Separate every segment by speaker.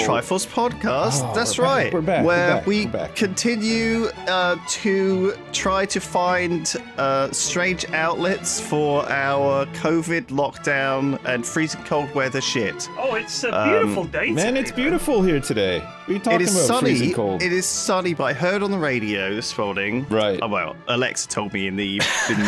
Speaker 1: Triforce podcast. That's right.
Speaker 2: We're back.
Speaker 1: Where we
Speaker 2: We're back.
Speaker 1: continue to try to find strange outlets for our COVID lockdown and freezing cold weather shit.
Speaker 3: Oh, it's a beautiful day
Speaker 2: Man,
Speaker 3: today,
Speaker 2: it's beautiful here today. What are you talking
Speaker 1: It is
Speaker 2: about?
Speaker 1: sunny.
Speaker 2: Freezing cold.
Speaker 1: It is sunny, but I heard on the radio this morning.
Speaker 2: Right.
Speaker 1: Oh, well, Alexa told me in the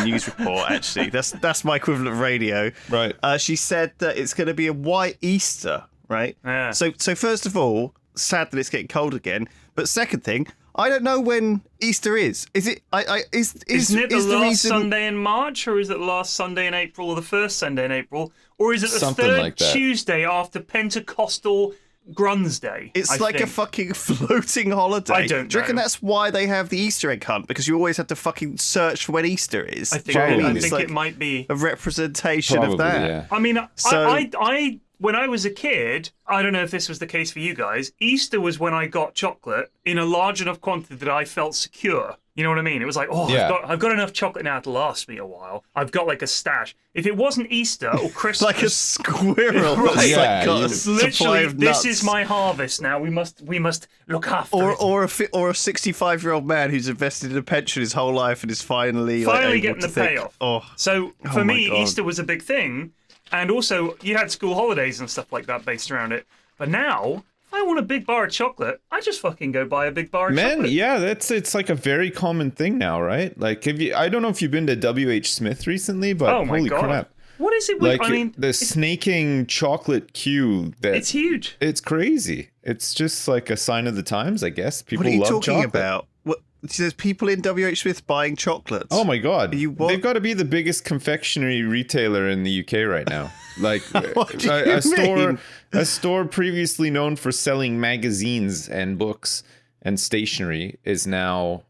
Speaker 1: news report. Actually, that's my equivalent of radio.
Speaker 2: Right.
Speaker 1: She said that it's going to be a white Easter. Right.
Speaker 3: Yeah.
Speaker 1: So first of all, sad that it's getting cold again. But second thing, I don't know when Easter is. Is it?
Speaker 3: Isn't it the last
Speaker 1: reason...
Speaker 3: Sunday in March, or is it the last Sunday in April, or the first Sunday in April, or is it the
Speaker 2: Something
Speaker 3: third
Speaker 2: like that.
Speaker 3: Tuesday after Pentecostal Gruns Day?
Speaker 1: It's
Speaker 3: I
Speaker 1: like
Speaker 3: think.
Speaker 1: a fucking floating holiday.
Speaker 3: I don't
Speaker 1: Do you reckon
Speaker 3: know.
Speaker 1: that's why they have the Easter egg hunt? Because you always have to fucking search for when Easter is.
Speaker 3: I think,
Speaker 1: Do you know what
Speaker 3: I
Speaker 1: mean?
Speaker 3: think
Speaker 1: It's like
Speaker 3: it might be.
Speaker 1: a representation
Speaker 2: Probably,
Speaker 1: of that.
Speaker 2: yeah.
Speaker 3: I mean,
Speaker 1: So-
Speaker 3: I when I was a kid, I don't know if this was the case for you guys. Easter was when I got chocolate in a large enough quantity that I felt secure. You know what I mean? It was like, oh,
Speaker 2: Yeah.
Speaker 3: I've got enough chocolate now to last me a while. I've got like a stash. If it wasn't Easter or Christmas,
Speaker 1: Like a squirrel that's
Speaker 3: Right.
Speaker 2: Yeah,
Speaker 1: like got
Speaker 2: you-
Speaker 1: a supply
Speaker 3: literally,
Speaker 1: of
Speaker 3: this
Speaker 1: nuts.
Speaker 3: is my harvest now. We must look after it.
Speaker 1: Or a 65-year-old man who's invested in a pension his whole life and is finally
Speaker 3: Finally
Speaker 1: able
Speaker 3: getting
Speaker 1: to
Speaker 3: the
Speaker 1: think,
Speaker 3: payoff.
Speaker 1: Oh,
Speaker 3: So for
Speaker 1: my
Speaker 3: me,
Speaker 1: God.
Speaker 3: Easter was a big thing, and also you had school holidays and stuff like that based around it. But now, if I want a big bar of chocolate, I just fucking go buy a big bar of
Speaker 2: Man,
Speaker 3: chocolate.
Speaker 2: yeah, it's like a very common thing now, right? Like, I don't know if you've been to W.H. Smith recently, but
Speaker 3: Oh my
Speaker 2: holy
Speaker 3: God.
Speaker 2: crap.
Speaker 3: What is it with,
Speaker 2: Like,
Speaker 3: I mean,
Speaker 2: the snaking chocolate queue,
Speaker 3: it's huge.
Speaker 2: it's crazy. It's just like a sign of the times, I guess. People
Speaker 1: what are you
Speaker 2: love
Speaker 1: talking
Speaker 2: chocolate.
Speaker 1: about? What? There's people in WH Smith buying chocolates.
Speaker 2: Oh my God.
Speaker 1: You what?
Speaker 2: They've got to be the biggest confectionery retailer in the UK right now. Like
Speaker 1: What do you mean?
Speaker 2: a store previously known for selling magazines and books and stationery is now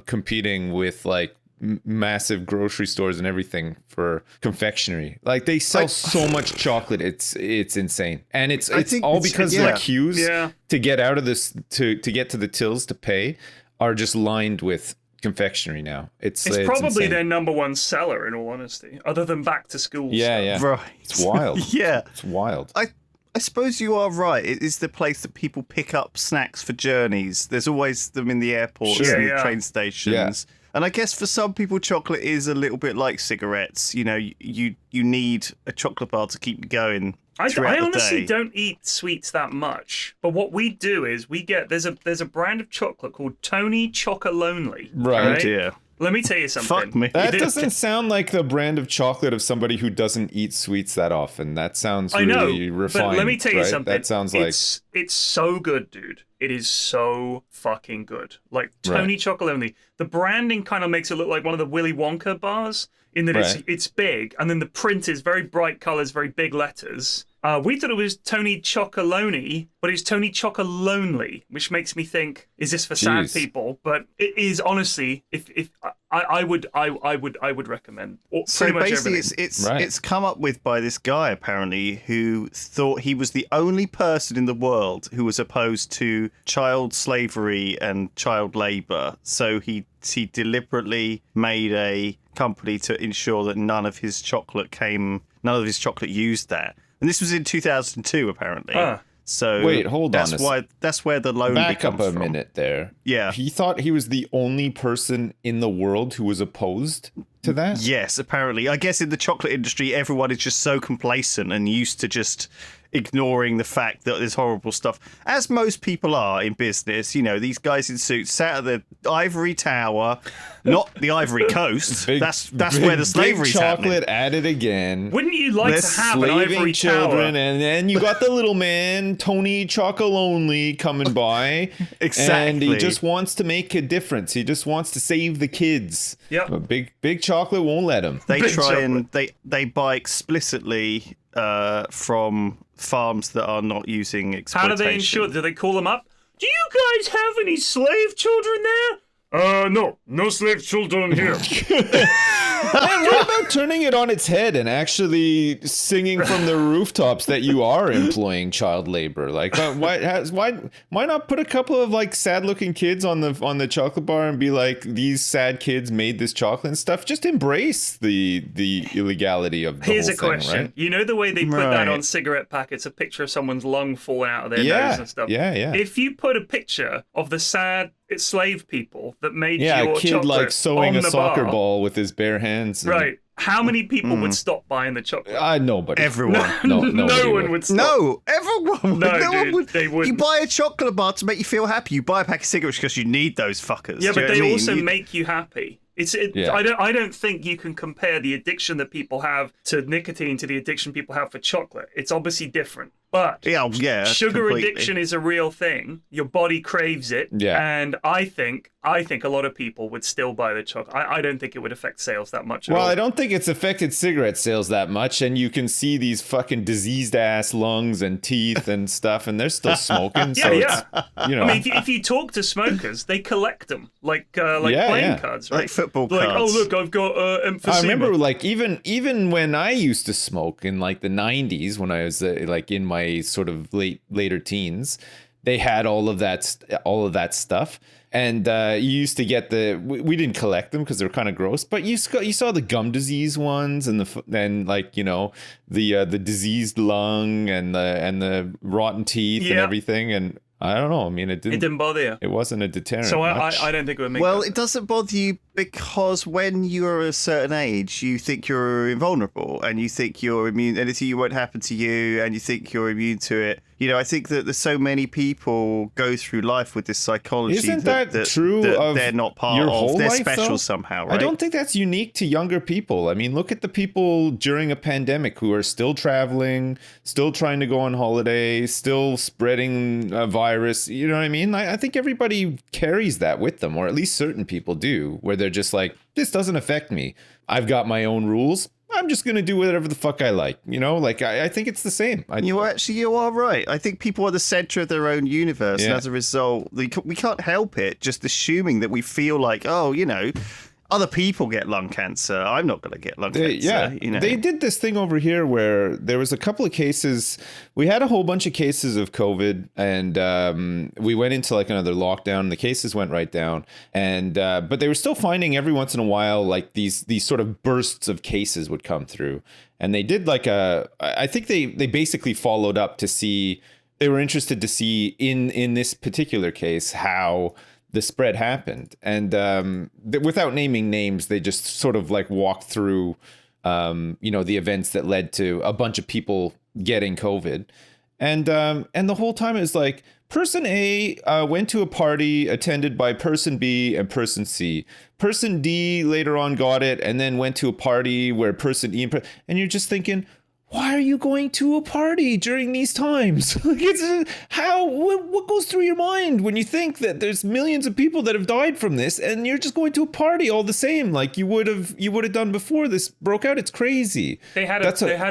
Speaker 2: competing with like massive grocery stores and everything for confectionery. Like they sell so much chocolate, it's insane. And it's
Speaker 1: think
Speaker 2: all
Speaker 1: it's-
Speaker 2: because
Speaker 1: yeah.
Speaker 2: the queues
Speaker 3: Yeah.
Speaker 2: to get out of this to get to the tills to pay are just lined with confectionery now. It's
Speaker 3: Probably
Speaker 2: insane.
Speaker 3: their number one seller, in all honesty, other than back to school
Speaker 2: Yeah,
Speaker 3: stuff.
Speaker 2: yeah.
Speaker 1: Right.
Speaker 2: It's wild.
Speaker 1: Yeah.
Speaker 2: It's wild.
Speaker 1: I suppose you are right. It is the place that people pick up snacks for journeys. There's always them in the airports
Speaker 2: Sure.
Speaker 1: and
Speaker 3: Yeah.
Speaker 1: the train stations. And I guess for some people, chocolate is a little bit like cigarettes. You know, you need a chocolate bar to keep you going
Speaker 3: I
Speaker 1: throughout the
Speaker 3: honestly
Speaker 1: day.
Speaker 3: don't eat sweets that much, but what we do is we get there's a brand of chocolate called Tony Chocolonely.
Speaker 2: Right.
Speaker 1: Oh dear.
Speaker 3: Let me tell you something.
Speaker 1: Fuck me.
Speaker 2: That doesn't sound like the brand of chocolate of somebody who doesn't eat sweets that often. That sounds
Speaker 3: I know,
Speaker 2: really refined.
Speaker 3: but let me tell you
Speaker 2: right?
Speaker 3: something.
Speaker 2: That sounds like
Speaker 3: it's so good, dude. It is so fucking good. Like Tony Chocolonely. The branding kind of makes it look like one of the Willy Wonka bars in that
Speaker 2: Right.
Speaker 3: it's big, and then the print is very bright colors, very big letters. We thought it was Tony Chocolonely, but it's Tony Chocolonely, which makes me think, is this for sad
Speaker 2: Jeez.
Speaker 3: people? But it is honestly, if I would recommend.
Speaker 1: So
Speaker 3: Pretty much
Speaker 1: basically,
Speaker 3: everything.
Speaker 1: it's come up with by this guy apparently who thought he was the only person in the world who was opposed to child slavery and child labor. So he deliberately made a company to ensure that none of his chocolate used that. And this was in 2002 apparently. So
Speaker 2: Wait, hold on
Speaker 1: that's where the loan
Speaker 2: back up
Speaker 1: comes
Speaker 2: a
Speaker 1: from.
Speaker 2: minute there.
Speaker 1: Yeah.
Speaker 2: He thought he was the only person in the world who was opposed to that?
Speaker 1: Yes, apparently. I guess in the chocolate industry, everyone is just so complacent and used to just ignoring the fact that there's horrible stuff. As most people are in business, you know, these guys in suits sat at the ivory tower, not the Ivory Coast. That's where the slavery's
Speaker 2: big chocolate
Speaker 1: happening.
Speaker 2: at it again.
Speaker 3: Wouldn't you like
Speaker 1: They're
Speaker 3: to have an
Speaker 2: Slaving
Speaker 3: ivory
Speaker 2: children,
Speaker 3: tower?
Speaker 2: and then you got the little man, Tony Chocolonely, coming by.
Speaker 1: Exactly.
Speaker 2: And he just wants to make a difference. He just wants to save the kids.
Speaker 3: Yep.
Speaker 2: But big chocolate won't let him.
Speaker 1: They
Speaker 3: Big
Speaker 1: try and they buy explicitly from farms that are not using
Speaker 3: How
Speaker 1: exploitation.
Speaker 3: do they ensure? Do they call them up? Do you guys have any slave children there? No slave children here.
Speaker 2: Man, what about turning it on its head and actually singing from the rooftops that you are employing child labor? Like, why not put a couple of like sad-looking kids on the chocolate bar and be like, these sad kids made this chocolate and stuff? Just embrace the illegality of the
Speaker 3: Here's
Speaker 2: whole
Speaker 3: a question.
Speaker 2: thing, right?
Speaker 3: You know the way they put that on cigarette packets, a picture of someone's lung falling out of their nose and stuff?
Speaker 2: Yeah.
Speaker 3: If you put a picture of the sad slave people that made
Speaker 2: Yeah,
Speaker 3: your
Speaker 2: a kid
Speaker 3: chocolate
Speaker 2: like sewing
Speaker 3: on
Speaker 2: a
Speaker 3: the
Speaker 2: soccer
Speaker 3: bar,
Speaker 2: ball with his bare hands.
Speaker 3: right, how many people would stop buying the chocolate?
Speaker 2: Nobody.
Speaker 1: Everyone.
Speaker 2: Nobody
Speaker 3: one would stop.
Speaker 1: No, everyone would.
Speaker 3: No,
Speaker 1: one
Speaker 3: dude,
Speaker 1: would.
Speaker 3: they
Speaker 1: You
Speaker 3: wouldn't.
Speaker 1: buy a chocolate bar to make you feel happy. You buy a pack of cigarettes because you need those fuckers.
Speaker 3: Yeah,
Speaker 1: Do you
Speaker 3: but
Speaker 1: know what I
Speaker 3: they
Speaker 1: mean?
Speaker 3: also make you happy.
Speaker 2: Yeah.
Speaker 3: I don't think you can compare the addiction that people have to nicotine to the addiction people have for chocolate. It's obviously different. But
Speaker 1: yeah,
Speaker 3: sugar
Speaker 1: completely.
Speaker 3: addiction is a real thing. Your body craves it.
Speaker 2: Yeah.
Speaker 3: And I think a lot of people would still buy the chocolate. I don't think it would affect sales that much at
Speaker 2: Well,
Speaker 3: all.
Speaker 2: I don't think it's affected cigarette sales that much, and you can see these fucking diseased ass lungs and teeth and stuff, and they're still smoking. So
Speaker 3: Yeah.
Speaker 2: it's, you know,
Speaker 3: I mean, if you talk to smokers, they collect them like playing
Speaker 2: yeah.
Speaker 3: cards, right?
Speaker 1: Like football
Speaker 3: Like,
Speaker 1: cards.
Speaker 3: oh look, I've got emphysema.
Speaker 2: I remember like even when I used to smoke in like the 90s when I was like in my sort of later teens, they had all of that stuff. And you used to get we didn't collect them because they're kind of gross, but you saw the gum disease ones and the diseased lung and the rotten teeth and everything. And I don't know. I mean, it didn't
Speaker 3: bother you.
Speaker 2: It wasn't a deterrent.
Speaker 3: So I don't think it would make.
Speaker 1: Well, it doesn't bother you because when you're a certain age, you think you're invulnerable and you think you're immune. Anything won't happen to you, and you think you're immune to it. You know, I think that there's so many people go through life with this psychology.
Speaker 2: Isn't that true
Speaker 1: that
Speaker 2: of
Speaker 1: they're not part
Speaker 2: your
Speaker 1: of.
Speaker 2: whole
Speaker 1: They're
Speaker 2: life,
Speaker 1: special
Speaker 2: though?
Speaker 1: somehow, right?
Speaker 2: I don't think that's unique to younger people. I mean, look at the people during a pandemic who are still traveling, still trying to go on holiday, still spreading a virus. You know what I mean? I think everybody carries that with them, or at least certain people do, where they're just like, this doesn't affect me. I've got my own rules. I'm just going to do whatever the fuck I like. You know, like I think it's the same.
Speaker 1: You are right. I think people are the center of their own universe. And as a result, we can't help it just assuming that we feel like, oh, you know, other people get lung cancer. I'm not going to get lung cancer.
Speaker 2: Yeah,
Speaker 1: you know?
Speaker 2: They did this thing over here where there was a couple of cases. We had a whole bunch of cases of COVID, and we went into like another lockdown. The cases went right down, and but they were still finding every once in a while like these sort of bursts of cases would come through, and they did like I think they basically followed up to see. They were interested to see in this particular case how the spread happened, and without naming names, they just sort of like walked through, the events that led to a bunch of people getting COVID, and the whole time it was like person A went to a party attended by person B and person C. Person D later on got it and then went to a party where person E and you're just thinking, why are you going to a party during these times? Like, what goes through your mind when you think that there's millions of people that have died from this and you're just going to a party all the same, like you would have done before this broke out? It's crazy.
Speaker 3: They had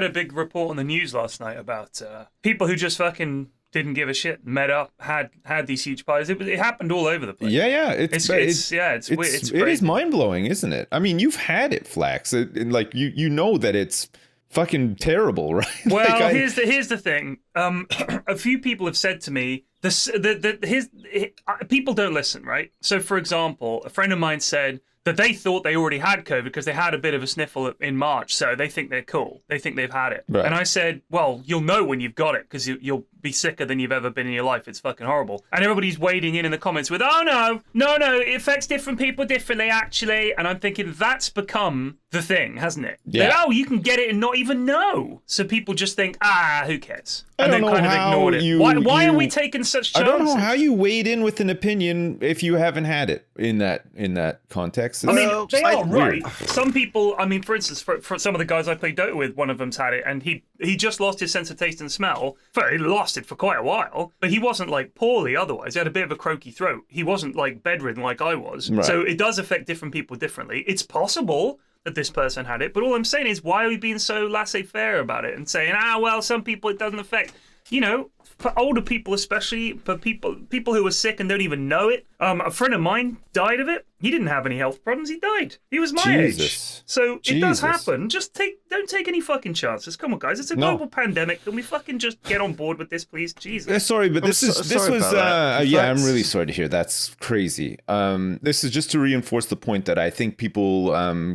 Speaker 3: a big report on the news last night about people who just fucking didn't give a shit, met up, had these huge parties. It happened all over the place.
Speaker 2: Yeah.
Speaker 3: It's weird. It's
Speaker 2: it is mind blowing, isn't it? I mean, you've had it, Flax. Like you know that it's fucking terrible, right?
Speaker 3: Well, here's the thing. A few people have said to me, people don't listen, right? So, for example, a friend of mine said that they thought they already had COVID because they had a bit of a sniffle in March, so they think they're cool. They think they've had it.
Speaker 2: Right.
Speaker 3: And I said, well, you'll know when you've got it because you'll be sicker than you've ever been in your life. It's fucking horrible. And everybody's wading in the comments with, oh, no, it affects different people differently, actually. And I'm thinking that's become the thing, hasn't it?
Speaker 2: Yeah.
Speaker 3: That, you can get it and not even know. So people just think, who cares?
Speaker 2: I
Speaker 3: And
Speaker 2: don't
Speaker 3: then
Speaker 2: know
Speaker 3: kind of
Speaker 2: how
Speaker 3: ignored it.
Speaker 2: you-
Speaker 3: Why are
Speaker 2: you-
Speaker 3: we taking such
Speaker 2: I
Speaker 3: chances?
Speaker 2: don't know how you wade in with an opinion if you haven't had it in that context.
Speaker 3: I mean,
Speaker 1: Well,
Speaker 3: they are
Speaker 2: weird.
Speaker 3: right. Some people, I mean, for instance, for some of the guys I played Dota with, one of them's had it, and he just lost his sense of taste and smell. He lasted for quite a while, but he wasn't like poorly otherwise. He had a bit of a croaky throat. He wasn't like bedridden like I was.
Speaker 2: Right.
Speaker 3: So it does affect different people differently. It's possible that this person had it, but all I'm saying is, why are we being so laissez-faire about it and saying, well, some people it doesn't affect? You know, for older people especially, for people who are sick and don't even know it, A friend of mine died of it. He didn't have any health problems. He died. He was my age. So it does happen. Just don't take any fucking chances. Come on, guys. It's a global pandemic. Can we fucking just get on board with this, please? Jesus.
Speaker 2: Sorry, but this was I'm really sorry to hear. That's crazy. This is just to reinforce the point that I think people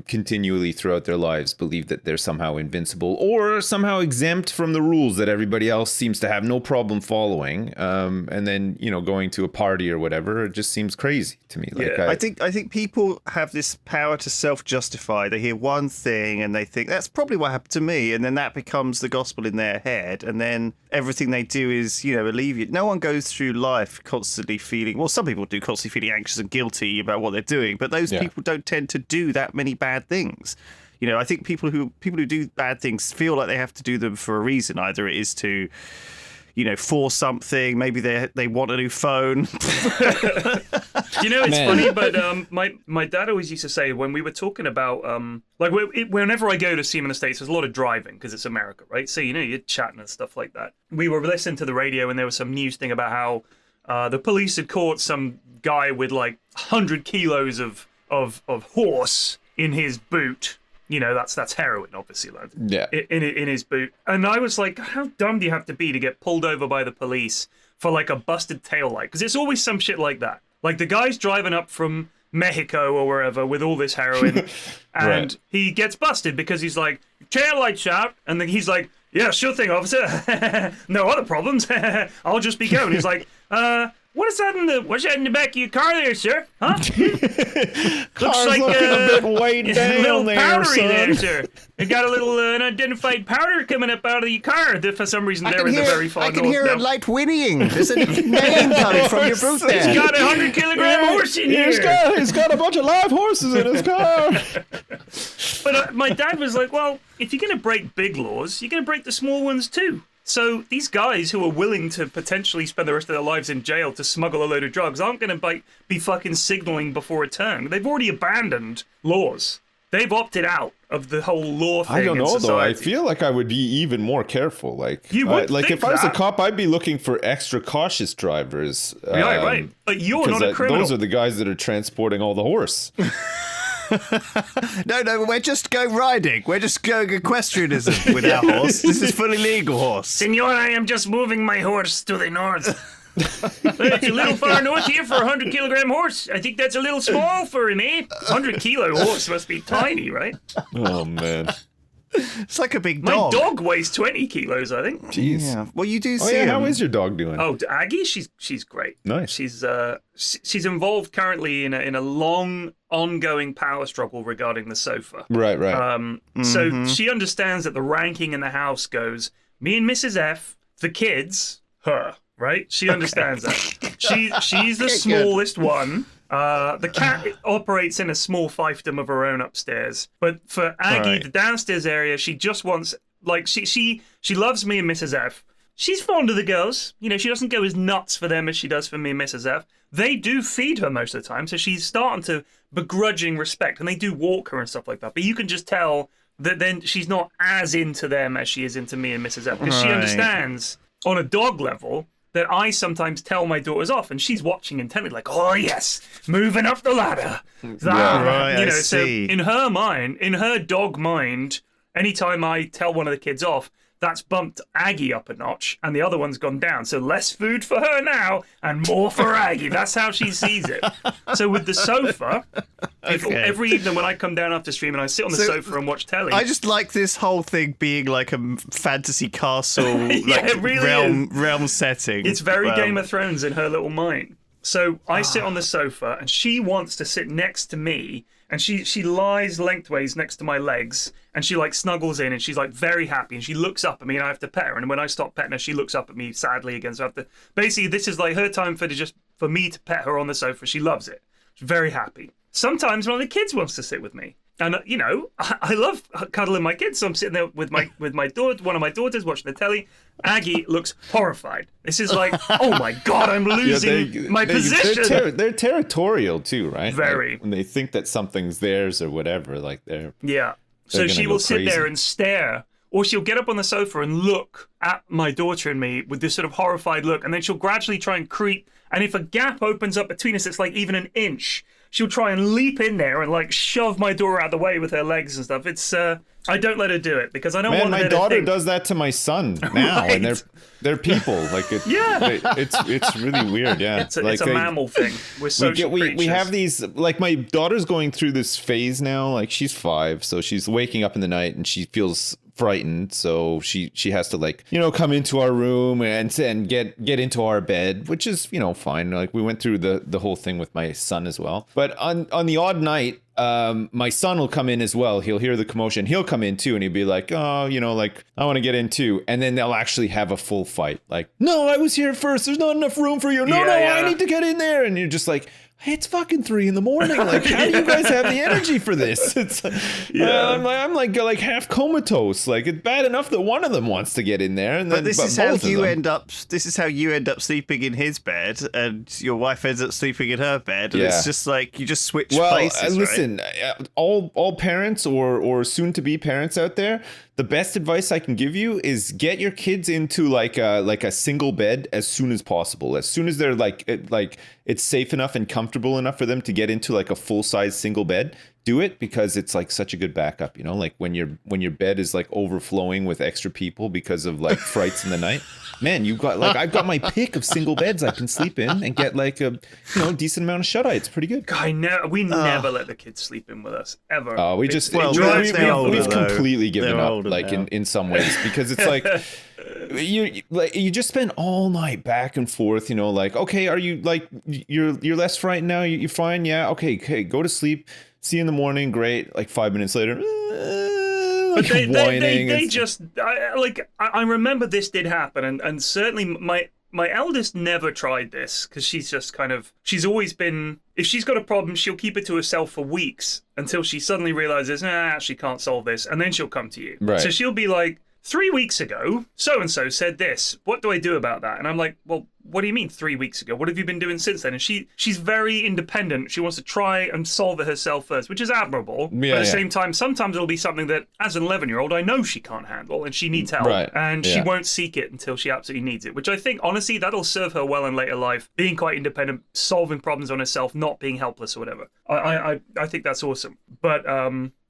Speaker 2: continually throughout their lives believe that they're somehow invincible or somehow exempt from the rules that everybody else seems to have no problem following. And then, going to a party or whatever, it just seems crazy to me. Like,
Speaker 1: I think people have this power to self-justify. They hear one thing and they think that's probably what happened to me, and then that becomes the gospel in their head, and then everything they do is alleviate. No one goes through life constantly feeling, well, some people do, constantly feeling anxious and guilty about what they're doing, but those people don't tend to do that many bad things. I think people who do bad things feel like they have to do them for a reason. Either it is to for something. Maybe they want a new phone.
Speaker 3: It's funny, but my dad always used to say when we were talking about whenever I go to see him in the States, there's a lot of driving because it's America, right? So you're chatting and stuff like that. We were listening to the radio and there was some news thing about how the police had caught some guy with 100 kilos of horse in his boot. That's heroin, obviously, lad.
Speaker 2: Yeah.
Speaker 3: In his boot. And I was like, how dumb do you have to be to get pulled over by the police for a busted taillight? Because it's always some shit like that. The guy's driving up from Mexico or wherever with all this heroin, and he gets busted because he's like, taillight's out, and then he's like, yeah, sure thing, officer. No other problems. I'll just be going. He's like, what's that in the back of your car there, sir? Huh? Looks like
Speaker 2: a bit weighed down
Speaker 3: little
Speaker 2: there,
Speaker 3: powdery
Speaker 2: son.
Speaker 3: there, sir. You got a little unidentified powder coming up out of your car. For some reason, they're in the very far north.
Speaker 1: I can hear a light whinnying. There's a name coming from your boot there.
Speaker 3: He's got a 100-kilogram horse in here.
Speaker 2: He's got a bunch of live horses in his car.
Speaker 3: But my dad was like, well, if you're going to break big laws, you're going to break the small ones too. So these guys who are willing to potentially spend the rest of their lives in jail to smuggle a load of drugs aren't going to be fucking signaling before a turn. They've already abandoned laws. They've opted out of the whole law thing.
Speaker 2: I don't know, though. I
Speaker 3: society.
Speaker 2: feel like I would be even more careful.
Speaker 3: You would think
Speaker 2: if I was a
Speaker 3: that.
Speaker 2: cop, I'd be looking for extra cautious drivers.
Speaker 3: Right. But you're not a criminal.
Speaker 2: Those are the guys that are transporting all the horse.
Speaker 1: No, we're just going riding. We're just going equestrianism with our horse. This is fully legal horse.
Speaker 3: Senor, I am just moving my horse to the north. It's a little far north here for a 100-kilogram horse. I think that's a little small for him, eh? 100-kilo horse must be tiny, right?
Speaker 2: Oh, man.
Speaker 1: It's like a big
Speaker 3: My
Speaker 1: dog.
Speaker 3: dog weighs 20 kilos, I think.
Speaker 2: Jeez.
Speaker 1: Yeah. Well, you do
Speaker 2: Oh,
Speaker 1: see
Speaker 2: yeah,
Speaker 1: him.
Speaker 2: how is your dog doing?
Speaker 3: Oh, Aggie, she's great.
Speaker 2: Nice.
Speaker 3: She's involved currently in a long, ongoing power struggle regarding the sofa.
Speaker 2: Right.
Speaker 3: So she understands that the ranking in the house goes me and Mrs. F, the kids, her. Right? She understands that. She's the smallest one. The cat operates in a small fiefdom of her own upstairs. But for Aggie, the downstairs area, she just wants she loves me and Mrs. F. She's fond of the girls. She doesn't go as nuts for them as she does for me and Mrs. F. They do feed her most of the time, so she's starting to begrudging respect, and they do walk her and stuff like that. But you can just tell that then she's not as into them as she is into me and Mrs. F, because she understands on a dog level that I sometimes tell my daughters off, and she's watching intently, like, oh yes, moving up the ladder.
Speaker 1: I
Speaker 3: So
Speaker 1: see.
Speaker 3: in her mind, in her dog mind, anytime I tell one of the kids off, that's bumped Aggie up a notch, and the other one's gone down. So less food for her now, and more for Aggie. That's how she sees it. So with the sofa, every evening when I come down after stream and I sit on the sofa and watch telly.
Speaker 1: I just like this whole thing being like a fantasy castle
Speaker 3: it really
Speaker 1: realm setting.
Speaker 3: It's very Game of Thrones in her little mind. So I sit on the sofa, and she wants to sit next to me, and she lies lengthways next to my legs, and she snuggles in, and she's very happy, and she looks up at me, and I have to pet her. And when I stop petting her, she looks up at me sadly again. So I have to basically, this is her time for me to pet her on the sofa. She loves it. She's very happy. Sometimes one of the kids wants to sit with me. And I love cuddling my kids, so I'm sitting there with my daughter, one of my daughters, watching the telly. Aggie looks horrified. This is oh my god, I'm losing my position.
Speaker 2: They're territorial too, right?
Speaker 3: Very.
Speaker 2: When they think that something's theirs or whatever,
Speaker 3: Yeah. So she will sit there and stare, or she'll get up on the sofa and look at my daughter and me with this sort of horrified look, and then she'll gradually try and creep And if a gap opens up between us, it's like even an inch, she'll try and leap in there and like shove my door out of the way with her legs and stuff. It's I don't let her do it because I don't want her
Speaker 2: my
Speaker 3: to
Speaker 2: daughter
Speaker 3: think...
Speaker 2: does that to my son now,
Speaker 3: Right.
Speaker 2: and they're people. Like it's really weird. Yeah,
Speaker 3: It's a mammal thing. We're social
Speaker 2: we
Speaker 3: creatures.
Speaker 2: have these, like, my daughter's going through this phase now. Like, she's 5, so she's waking up in the night and she feels frightened, so she has to, like, come into our room and get into our bed, which is fine. Like, we went through the whole thing with my son as well. But on the odd night, my son will come in as well. He'll hear the commotion. He'll come in too, and he'll be like, oh, like, I want to get in too. And then they'll actually have a full fight. Like, no, I was here first. There's not enough room for you. No, I need to get in there. And you're just like, hey, it's fucking 3 a.m. Like, how do you guys have the energy for this? It's I'm like half comatose. Like, it's bad enough that one of them wants to get in there, and
Speaker 1: this is how you end up. This is how you end up sleeping in his bed, and your wife ends up sleeping in her bed, and it's just like you just switch places.
Speaker 2: Listen, all parents or soon to be parents out there, the best advice I can give you is get your kids into like a single bed as soon as possible. As soon as they're like it's safe enough and comfortable enough for them to get into like a full-size single bed, do it, because it's like such a good backup, like when your bed is like overflowing with extra people because of like frights in the night. Man, you've got like, I've got my pick of single beds I can sleep in and get like a decent amount of shut-eye. It's pretty good.
Speaker 3: We never let the kids sleep in with us ever.
Speaker 2: We've completely given up, like in some ways, because it's like you just spend all night back and forth, like, okay, are you like you're less frightened now? You're fine? Yeah, okay, go to sleep. See you in the morning. Great. Like 5 minutes later.
Speaker 3: But they just I remember this did happen, and certainly my eldest never tried this because she's always been, if she's got a problem, she'll keep it to herself for weeks until she suddenly realizes, she can't solve this, and then she'll come to you.
Speaker 2: Right.
Speaker 3: So she'll be like, 3 weeks ago, so-and-so said this. What do I do about that? And I'm like, well, what do you mean 3 weeks ago? What have you been doing since then? And she's very independent. She wants to try and solve it herself first, which is admirable. But at the same time, sometimes it'll be something that, as an 11-year-old, I know she can't handle and she needs help.
Speaker 2: Right.
Speaker 3: And she won't seek it until she absolutely needs it, which I think, honestly, that'll serve her well in later life, being quite independent, solving problems on herself, not being helpless or whatever. I think that's awesome. But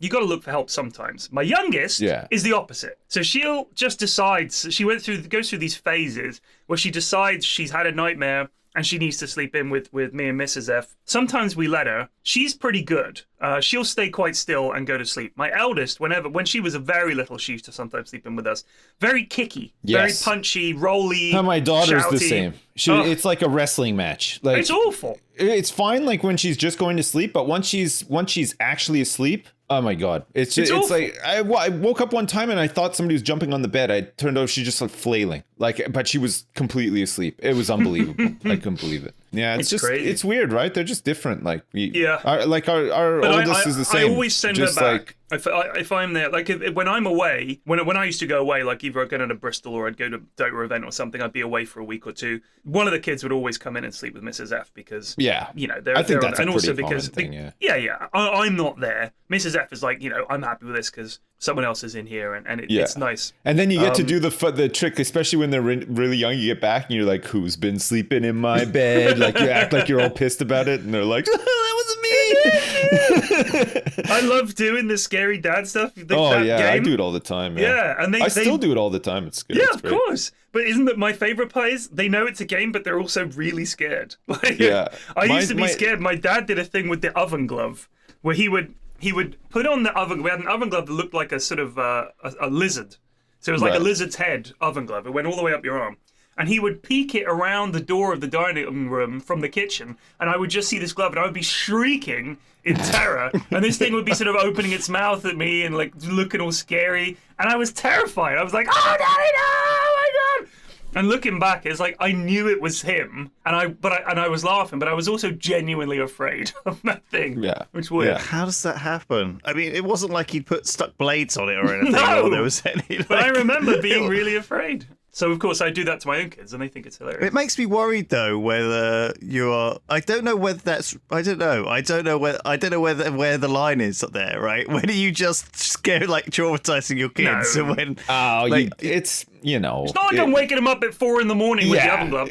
Speaker 3: you got to look for help sometimes. My youngest is the opposite. So she'll just decide, goes through these phases where she decides she's had a nightmare and she needs to sleep in with me and Mrs. F. Sometimes we let her. She's pretty good. She'll stay quite still and go to sleep. My eldest, when she was very little, she used to sometimes sleep in with us. Very kicky, very punchy, rolly,
Speaker 2: my daughter's
Speaker 3: shouty.
Speaker 2: the same. It's like a wrestling match. Like,
Speaker 3: it's awful.
Speaker 2: It's fine, like when she's just going to sleep, but once she's actually asleep, oh my god, it's like I woke up one time and I thought somebody was jumping on the bed. I turned out she's just like flailing, but she was completely asleep. It was unbelievable. I couldn't believe it. Yeah, it's just crazy. It's weird, right? They're just different. Like our oldest is the same.
Speaker 3: I always send her back. If I'm there, like when I'm away, when I used to go away, like either I'd go down to Bristol or I'd go to a Dota event or something, I'd be away for a week or two. One of the kids would always come in and sleep with Mrs. F because
Speaker 2: I think that's a pretty common thing.
Speaker 3: I'm not there. Mrs. F is like, I'm happy with this because someone else is in here and it's nice.
Speaker 2: And then you get to do the trick, especially when they're really young. You get back and you're like, who's been sleeping in my bed? Like, you act like you're all pissed about it, and they're like, that wasn't me.
Speaker 3: I love doing the scary dad stuff. Game.
Speaker 2: I do it all the time.
Speaker 3: And
Speaker 2: I still do it all the time. It's good.
Speaker 3: Yeah, of course. But isn't that my favorite part is they know it's a game, but they're also really scared. I used to be scared. My dad did a thing with the oven glove where he would put on the oven. We had an oven glove that looked like a sort of a lizard. So it was like a lizard's head oven glove. It went all the way up your arm. And he would peek it around the door of the dining room from the kitchen, and I would just see this glove, and I would be shrieking in terror, and this thing would be sort of opening its mouth at me and like looking all scary, and I was terrified. I was like, "Oh, Daddy, no! Oh my God!" And looking back, it's like I knew it was him, and I was laughing, but I was also genuinely afraid of that thing.
Speaker 2: Yeah,
Speaker 3: which weird.
Speaker 1: Yeah. How does that happen? I mean, it wasn't like he'd stuck blades on it or anything. No, or there was any.
Speaker 3: But I remember being really afraid. So of course I do that to my own kids, and they think it's hilarious.
Speaker 1: It makes me worried though whether you are. I don't know whether that's. I don't know where the line is up there. Right? When are you just scared, like traumatizing your kids, and when?
Speaker 2: you know,
Speaker 3: It's not like I'm waking him up at 4 a.m. with the oven glove.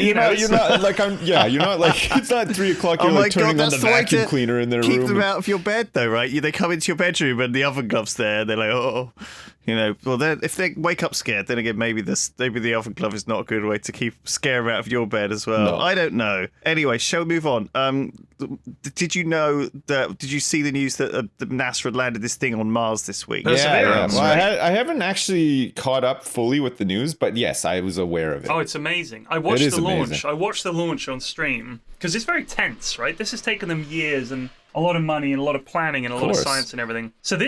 Speaker 2: You're not like you're not like it's not 3 o'clock. You're like turning on the vacuum cleaner in their room.
Speaker 1: Keep them out of your bed, though, right? They come into your bedroom and the oven glove's there. They're like, oh, you know. Well, if they wake up scared, then again, maybe the oven glove is not a good way to scare them out of your bed as well.
Speaker 2: No.
Speaker 1: I don't know. Anyway, shall we move on? Did you know that? Did you see the news that the NASA landed this thing on Mars this week?
Speaker 2: Yeah. Well, I haven't actually caught up fully with the news, but yes, I was aware of it.
Speaker 3: Oh, it's amazing. I watched the launch. I watched the launch on stream because it's very tense, right? This has taken them years and a lot of money and a lot of planning and a lot of science and everything. So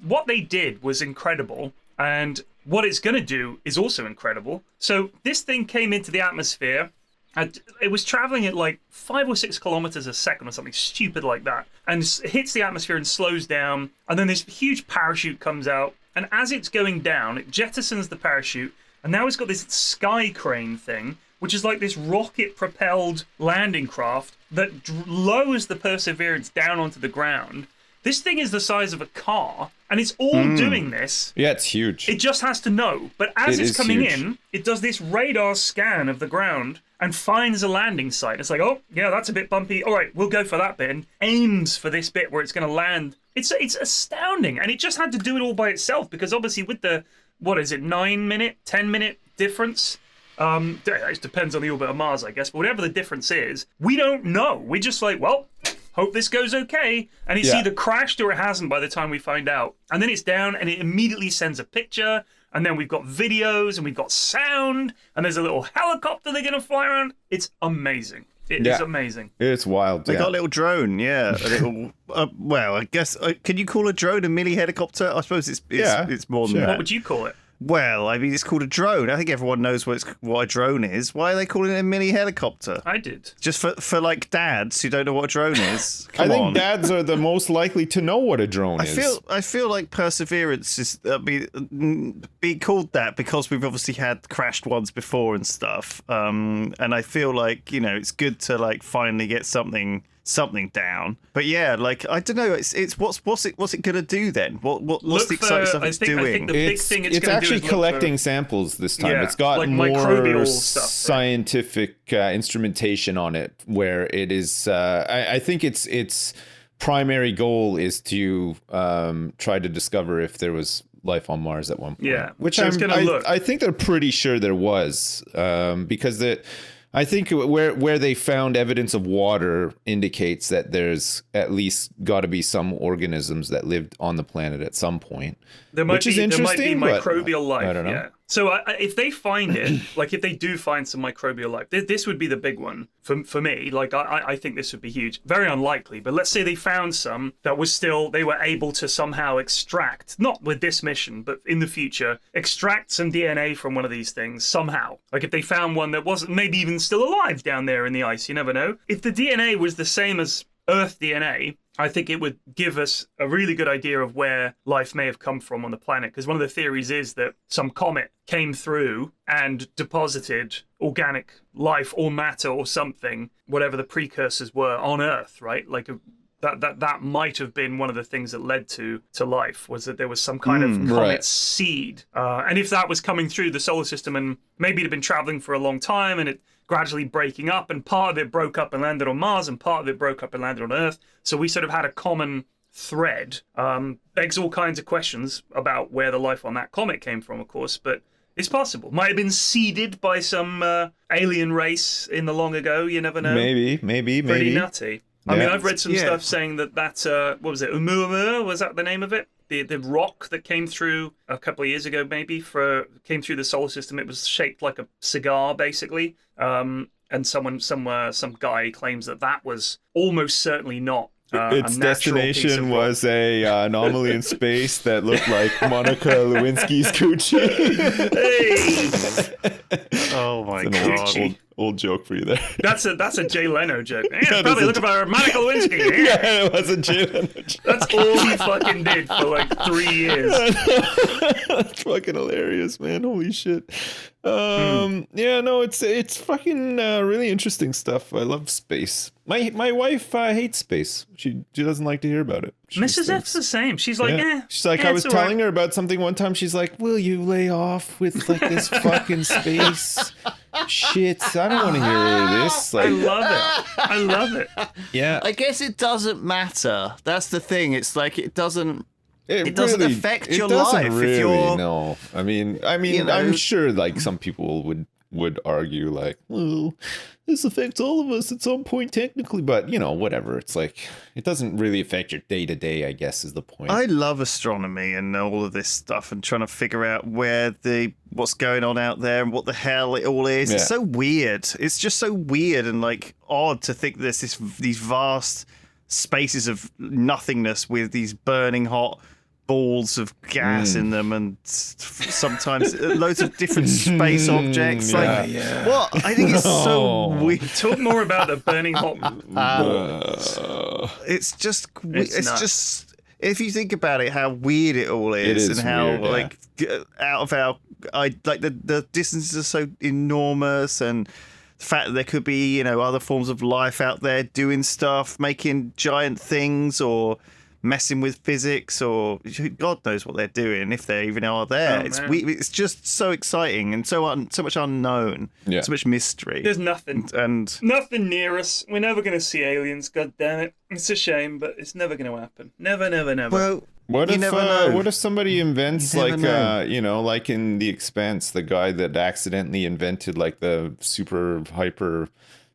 Speaker 3: what they did was incredible, and what it's going to do is also incredible. So this thing came into the atmosphere. It was traveling at like 5 or 6 kilometers a second or something stupid like that, and it hits the atmosphere and slows down, and then this huge parachute comes out, and as it's going down, it jettisons the parachute, and now it's got this sky crane thing, which is like this rocket-propelled landing craft that lowers the Perseverance down onto the ground. This thing is the size of a car, and it's all doing this.
Speaker 2: Yeah, it's huge.
Speaker 3: It just has to know. But as it's coming in, it does this radar scan of the ground and finds a landing site. It's like, oh, yeah, that's a bit bumpy. All right, we'll go for that bit, and aims for this bit where it's going to land. It's astounding, and it just had to do it all by itself because obviously with the, 9-minute, 10-minute difference, it depends on the orbit of Mars, I guess, but whatever the difference is, we don't know. We're just like, well, hope this goes okay. And it's either crashed or it hasn't by the time we find out. And then it's down and it immediately sends a picture. And then we've got videos and we've got sound. And there's a little helicopter they're going to fly around. It's amazing. It is amazing.
Speaker 2: It's wild.
Speaker 1: They got a little drone, a little. Well, I guess can you call a drone a mini helicopter? I suppose it's more than that.
Speaker 3: What would you call it?
Speaker 1: Well, I mean, it's called a drone. I think everyone knows what a drone is. Why are they calling it a mini helicopter?
Speaker 3: I did.
Speaker 1: Just for like dads who don't know what a drone is.
Speaker 2: I think dads are the most likely to know what a drone is.
Speaker 1: I feel like Perseverance is be called that because we've obviously had crashed ones before and stuff. And I feel like it's good to like finally get something down. But yeah, like I don't know, it's what's it gonna do then? What's the exciting stuff it's doing?
Speaker 3: I think the big thing it's
Speaker 2: actually collecting samples this time. It's got
Speaker 3: like
Speaker 2: more
Speaker 3: stuff,
Speaker 2: scientific instrumentation on it, where it is. I think its primary goal is to try to discover if there was life on Mars at one point.
Speaker 3: Yeah,
Speaker 2: which
Speaker 3: so
Speaker 2: I think they're pretty sure there was, because I think where they found evidence of water indicates that there's at least got to be some organisms that lived on the planet at some point.
Speaker 3: There might be microbial life.
Speaker 2: I don't know.
Speaker 3: Yeah. So if they find it, like if they do find some microbial life, this would be the big one for me. Like I think this would be huge. Very unlikely, but let's say they found some that was still, they were able to somehow extract, not with this mission, but in the future, extract some DNA from one of these things somehow. Like if they found one that wasn't maybe even still alive down there in the ice, you never know. If the DNA was the same as Earth DNA, I think it would give us a really good idea of where life may have come from on the planet. Because one of the theories is that some comet came through and deposited organic life or matter or something, whatever the precursors were, on Earth, right? Like that might have been one of the things that led to life, was that there was some kind of comet seed. And if that was coming through the solar system and maybe it had been traveling for a long time and it gradually breaking up, and part of it broke up and landed on Mars and part of it broke up and landed on Earth. So we sort of had a common thread. Begs all kinds of questions about where the life on that comet came from, of course, but it's possible. Might have been seeded by some alien race in the long ago. You never know.
Speaker 2: Maybe.
Speaker 3: Pretty nutty. Yeah. I mean, I've read some stuff saying that what was it? Oumuamua, was that the name of it? The rock that came through a couple of years ago, maybe, came through the solar system. It was shaped like a cigar, basically. And some guy claims that was almost certainly not.
Speaker 2: Its destination was a anomaly in space that looked like Monica Lewinsky's coochie.
Speaker 1: Hey! Oh my god!
Speaker 2: Old joke for you there.
Speaker 3: That's a Jay Leno joke. Yeah,
Speaker 2: That
Speaker 3: probably
Speaker 2: is
Speaker 3: looking for Monica Lewinsky. Yeah.
Speaker 2: Yeah, it was a Jalen.
Speaker 3: That's all he fucking did for like 3 years.
Speaker 2: That's fucking hilarious, man. Holy shit. Yeah, no, it's fucking really interesting stuff. I love space. My wife hates space. She doesn't like to hear about it.
Speaker 3: Mrs. F's the same. She's like,
Speaker 2: She's like, I was telling her about something one time. She's like, will you lay off with like this fucking space shit? I don't want to hear this. Like,
Speaker 3: I love it. I love it.
Speaker 2: yeah.
Speaker 1: I guess it doesn't matter. That's the thing. It's like it doesn't doesn't affect your life
Speaker 2: really,
Speaker 1: if you're.
Speaker 2: No, I mean,
Speaker 1: You know,
Speaker 2: I'm sure like some people would argue like, well, this affects all of us at some point technically, but you know, whatever. It's like it doesn't really affect your day to day, I guess, is the point.
Speaker 1: I love astronomy and all of this stuff and trying to figure out what's going on out there and what the hell it all is.
Speaker 2: Yeah.
Speaker 1: It's so weird. It's just so weird and like odd to think there's these vast spaces of nothingness with these burning hot balls of gas in them and sometimes loads of different space objects. What? I think it's so weird.
Speaker 3: Talk more about the burning hot balls.
Speaker 1: It's just
Speaker 3: nuts.
Speaker 1: just if you think about it, how weird it all is,
Speaker 2: is
Speaker 1: and how
Speaker 2: weird, yeah.
Speaker 1: like out of our like the distances are so enormous, and the fact that there could be other forms of life out there doing stuff, making giant things or messing with physics, or God knows what they're doing, if they even are there. It's just so exciting and so much unknown, so much mystery.
Speaker 3: There's nothing nothing near us. We're never going to see aliens. God damn it! It's a shame, but it's never going to happen. Never.
Speaker 1: Well,
Speaker 2: what
Speaker 1: you
Speaker 2: if
Speaker 1: never know.
Speaker 2: what if somebody invents
Speaker 1: You
Speaker 2: like
Speaker 1: never know.
Speaker 2: like in The Expanse, the guy that accidentally invented like the super hyper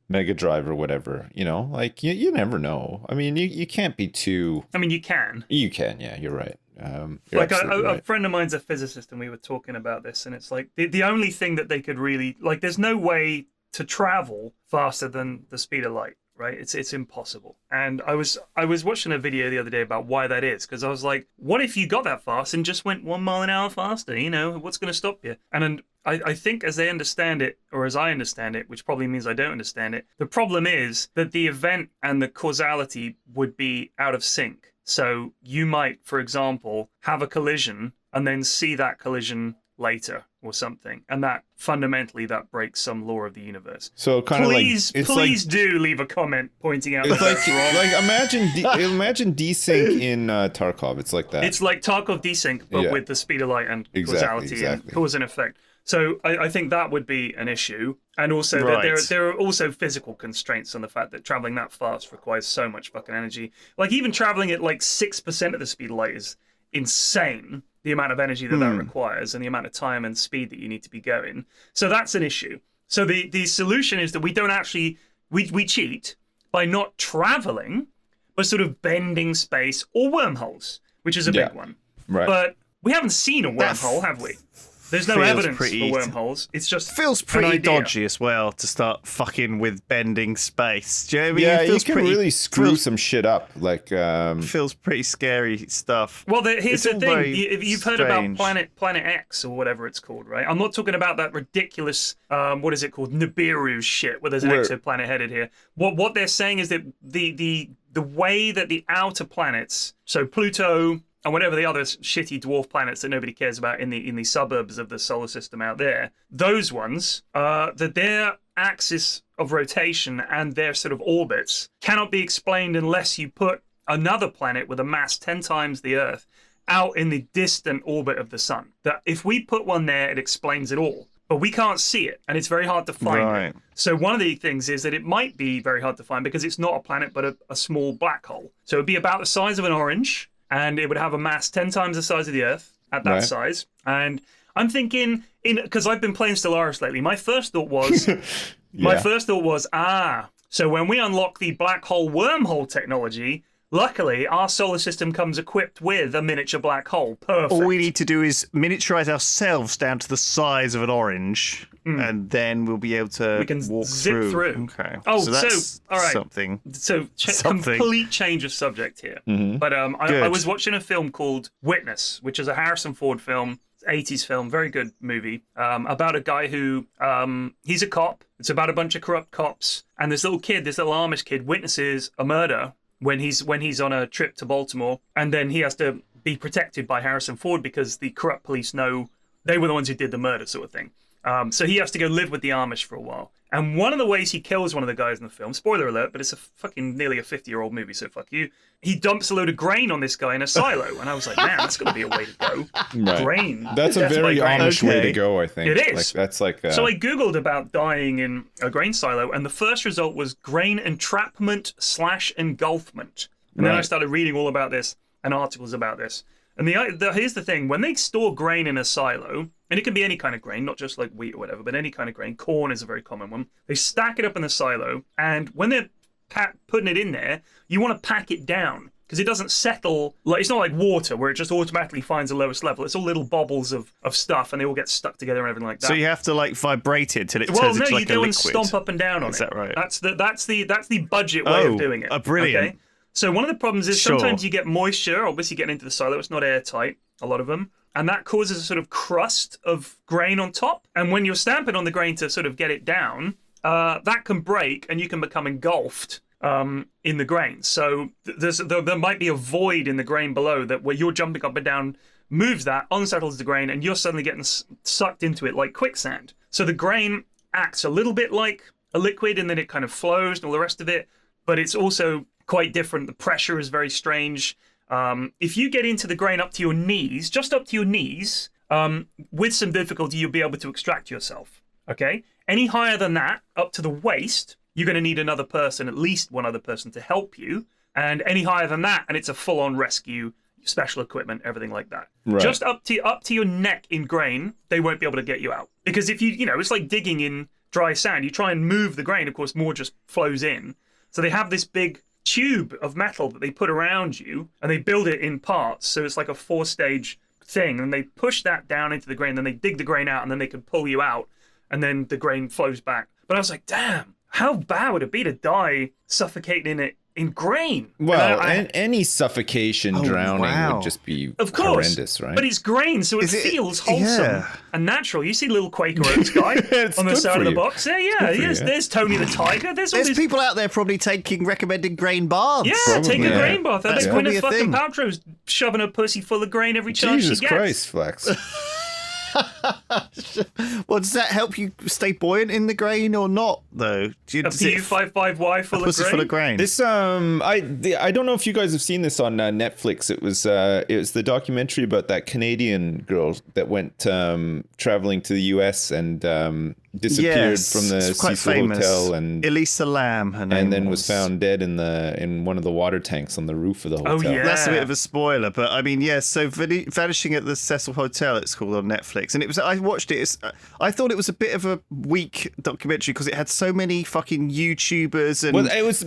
Speaker 2: Mega Drive or whatever, like you never know. I mean, you can't be too.
Speaker 3: I mean, you can.
Speaker 2: You can, yeah. You're right.
Speaker 3: Like a friend of mine's a physicist, and we were talking about this, and it's like the only thing that they could really like. There's no way to travel faster than the speed of light, right? It's impossible. And I was watching a video the other day about why that is, because I was like, what if you got that fast and just went 1 mile an hour faster? What's going to stop you? And I think as they understand it, or as I understand it, which probably means I don't understand it, the problem is that the event and the causality would be out of sync. So you might, for example, have a collision and then see that collision later or something, and that fundamentally that breaks some law of the universe.
Speaker 2: So kind
Speaker 3: please
Speaker 2: of like
Speaker 3: please do leave a comment pointing out
Speaker 2: it's
Speaker 3: that that's wrong.
Speaker 2: like imagine desync in Tarkov. It's like that.
Speaker 3: It's like Tarkov desync, but with the speed of light and causality and cause and effect. So I think that would be an issue. And also there are also physical constraints on the fact that traveling that fast requires so much fucking energy. Like even traveling at like 6% of the speed of light is insane, the amount of energy that requires and the amount of time and speed that you need to be going. So that's an issue. So the solution is that we don't actually, we cheat by not traveling, but sort of bending space or wormholes, which is a big one.
Speaker 2: Right.
Speaker 3: But we haven't seen a wormhole, have we? There's no evidence for wormholes. It's just
Speaker 1: feels pretty dodgy as well to start fucking with bending space. Do you know what I mean?
Speaker 2: Yeah,
Speaker 1: it feels
Speaker 2: you can really screw some shit up. Like
Speaker 1: feels pretty scary stuff.
Speaker 3: Well, here's the thing: you've heard about
Speaker 1: strange.
Speaker 3: Planet X or whatever it's called, right? I'm not talking about that ridiculous what is it called, Nibiru shit, where there's an exoplanet headed here. What they're saying is that the way that the outer planets, so Pluto and whatever the other shitty dwarf planets that nobody cares about in the suburbs of the solar system out there, those ones, that their axis of rotation and their sort of orbits cannot be explained unless you put another planet with a mass 10 times the Earth out in the distant orbit of the sun. That if we put one there, it explains it all. But we can't see it, and it's very hard to find it. So one of the things is that it might be very hard to find because it's not a planet, but a small black hole. So it would be about the size of an orange, and it would have a mass 10 times the size of the Earth at that size. And I'm thinking, because I've been playing Stellaris lately, my first thought was, so when we unlock the black hole wormhole technology, luckily our solar system comes equipped with a miniature black hole. Perfect.
Speaker 1: All we need to do is miniaturize ourselves down to the size of an orange, and then we'll be able to walk
Speaker 3: zip through.
Speaker 1: Okay.
Speaker 3: Oh,
Speaker 1: so that's
Speaker 3: all right.
Speaker 1: something.
Speaker 3: So complete change of subject here. But I was watching a film called Witness, which is a Harrison Ford film 80s film, very good movie, about a guy who he's a cop. It's about a bunch of corrupt cops, and this little Amish kid, witnesses a murder when he's on a trip to Baltimore, and then he has to be protected by Harrison Ford because the corrupt police know they were the ones who did the murder, sort of thing. So he has to go live with the Amish for a while. And one of the ways he kills one of the guys in the film, spoiler alert, but it's a fucking nearly a 50-year-old movie, so fuck you. He dumps a load of grain on this guy in a silo. And I was like, man, that's got to be a way to go.
Speaker 2: Right.
Speaker 3: Grain.
Speaker 2: That's a very Amish way to go, I think.
Speaker 3: It is.
Speaker 2: Like, that's like.
Speaker 3: So I Googled about dying in a grain silo, and the first result was grain entrapment/engulfment. And then I started reading all about this and articles about this. And here's the thing, when they store grain in a silo, and it can be any kind of grain, not just like wheat or whatever, but any kind of grain, corn is a very common one, they stack it up in the silo, and when they're putting it in there, you want to pack it down, because it doesn't settle, like it's not like water, where it just automatically finds the lowest level. It's all little bobbles of stuff, and they all get stuck together and everything like that.
Speaker 1: So you have to like vibrate it till it turns into like a liquid.
Speaker 3: Well, no, you go and stomp up and down on it.
Speaker 1: Is that right?
Speaker 3: That's the budget way of doing it.
Speaker 1: Brilliant.
Speaker 3: Okay? So one of the problems is sometimes you get moisture, obviously getting into the silo. It's not airtight, a lot of them. And that causes a sort of crust of grain on top. And when you're stamping on the grain to sort of get it down, that can break and you can become engulfed in the grain. So there might be a void in the grain below that where you're jumping up and down, moves that, unsettles the grain, and you're suddenly getting sucked into it like quicksand. So the grain acts a little bit like a liquid and then it kind of flows and all the rest of it. But it's also quite different. The pressure is very strange. If you get into the grain up to your knees, just up to your knees, with some difficulty, you'll be able to extract yourself. Okay? Any higher than that, up to the waist, you're going to need another person, at least one other person, to help you. And any higher than that, and it's a full-on rescue, special equipment, everything like that.
Speaker 2: Right.
Speaker 3: Just up to your neck in grain, they won't be able to get you out. Because if it's like digging in dry sand. You try and move the grain, of course, more just flows in. So they have this big tube of metal that they put around you, and they build it in parts. So it's like a 4-stage thing, and they push that down into the grain, then they dig the grain out, and then they can pull you out, and then the grain flows back. But I was like, damn, how bad would it be to die suffocating in it in grain?
Speaker 2: Well, any suffocation, drowning would just be horrendous, right?
Speaker 3: But it's grain, so it feels wholesome and natural. You see little Quaker Oats guy on the side of the box. There's Tony the Tiger. There's
Speaker 1: people out there probably recommending grain baths.
Speaker 3: Yeah, take a grain bath. I think Gwyneth fucking Paltrow's shoving her pussy full of grain every chance she gets.
Speaker 2: Jesus Christ, Pflax.
Speaker 1: Well, does that help you stay buoyant in the grain or not, though?
Speaker 3: A PU55Y full of grain?
Speaker 2: This I don't know if you guys have seen this on Netflix. It was the documentary about that Canadian girl that went traveling to the US and disappeared from the Cecil Hotel, and
Speaker 1: Elisa Lam, her name,
Speaker 2: and then was found dead in one of the water tanks on the roof of the hotel.
Speaker 3: Oh yeah,
Speaker 1: that's a bit of a spoiler, but I mean, so Vanishing at the Cecil Hotel, it's called on Netflix, and I watched it. I thought it was a bit of a weak documentary because it had so many fucking YouTubers and
Speaker 2: it was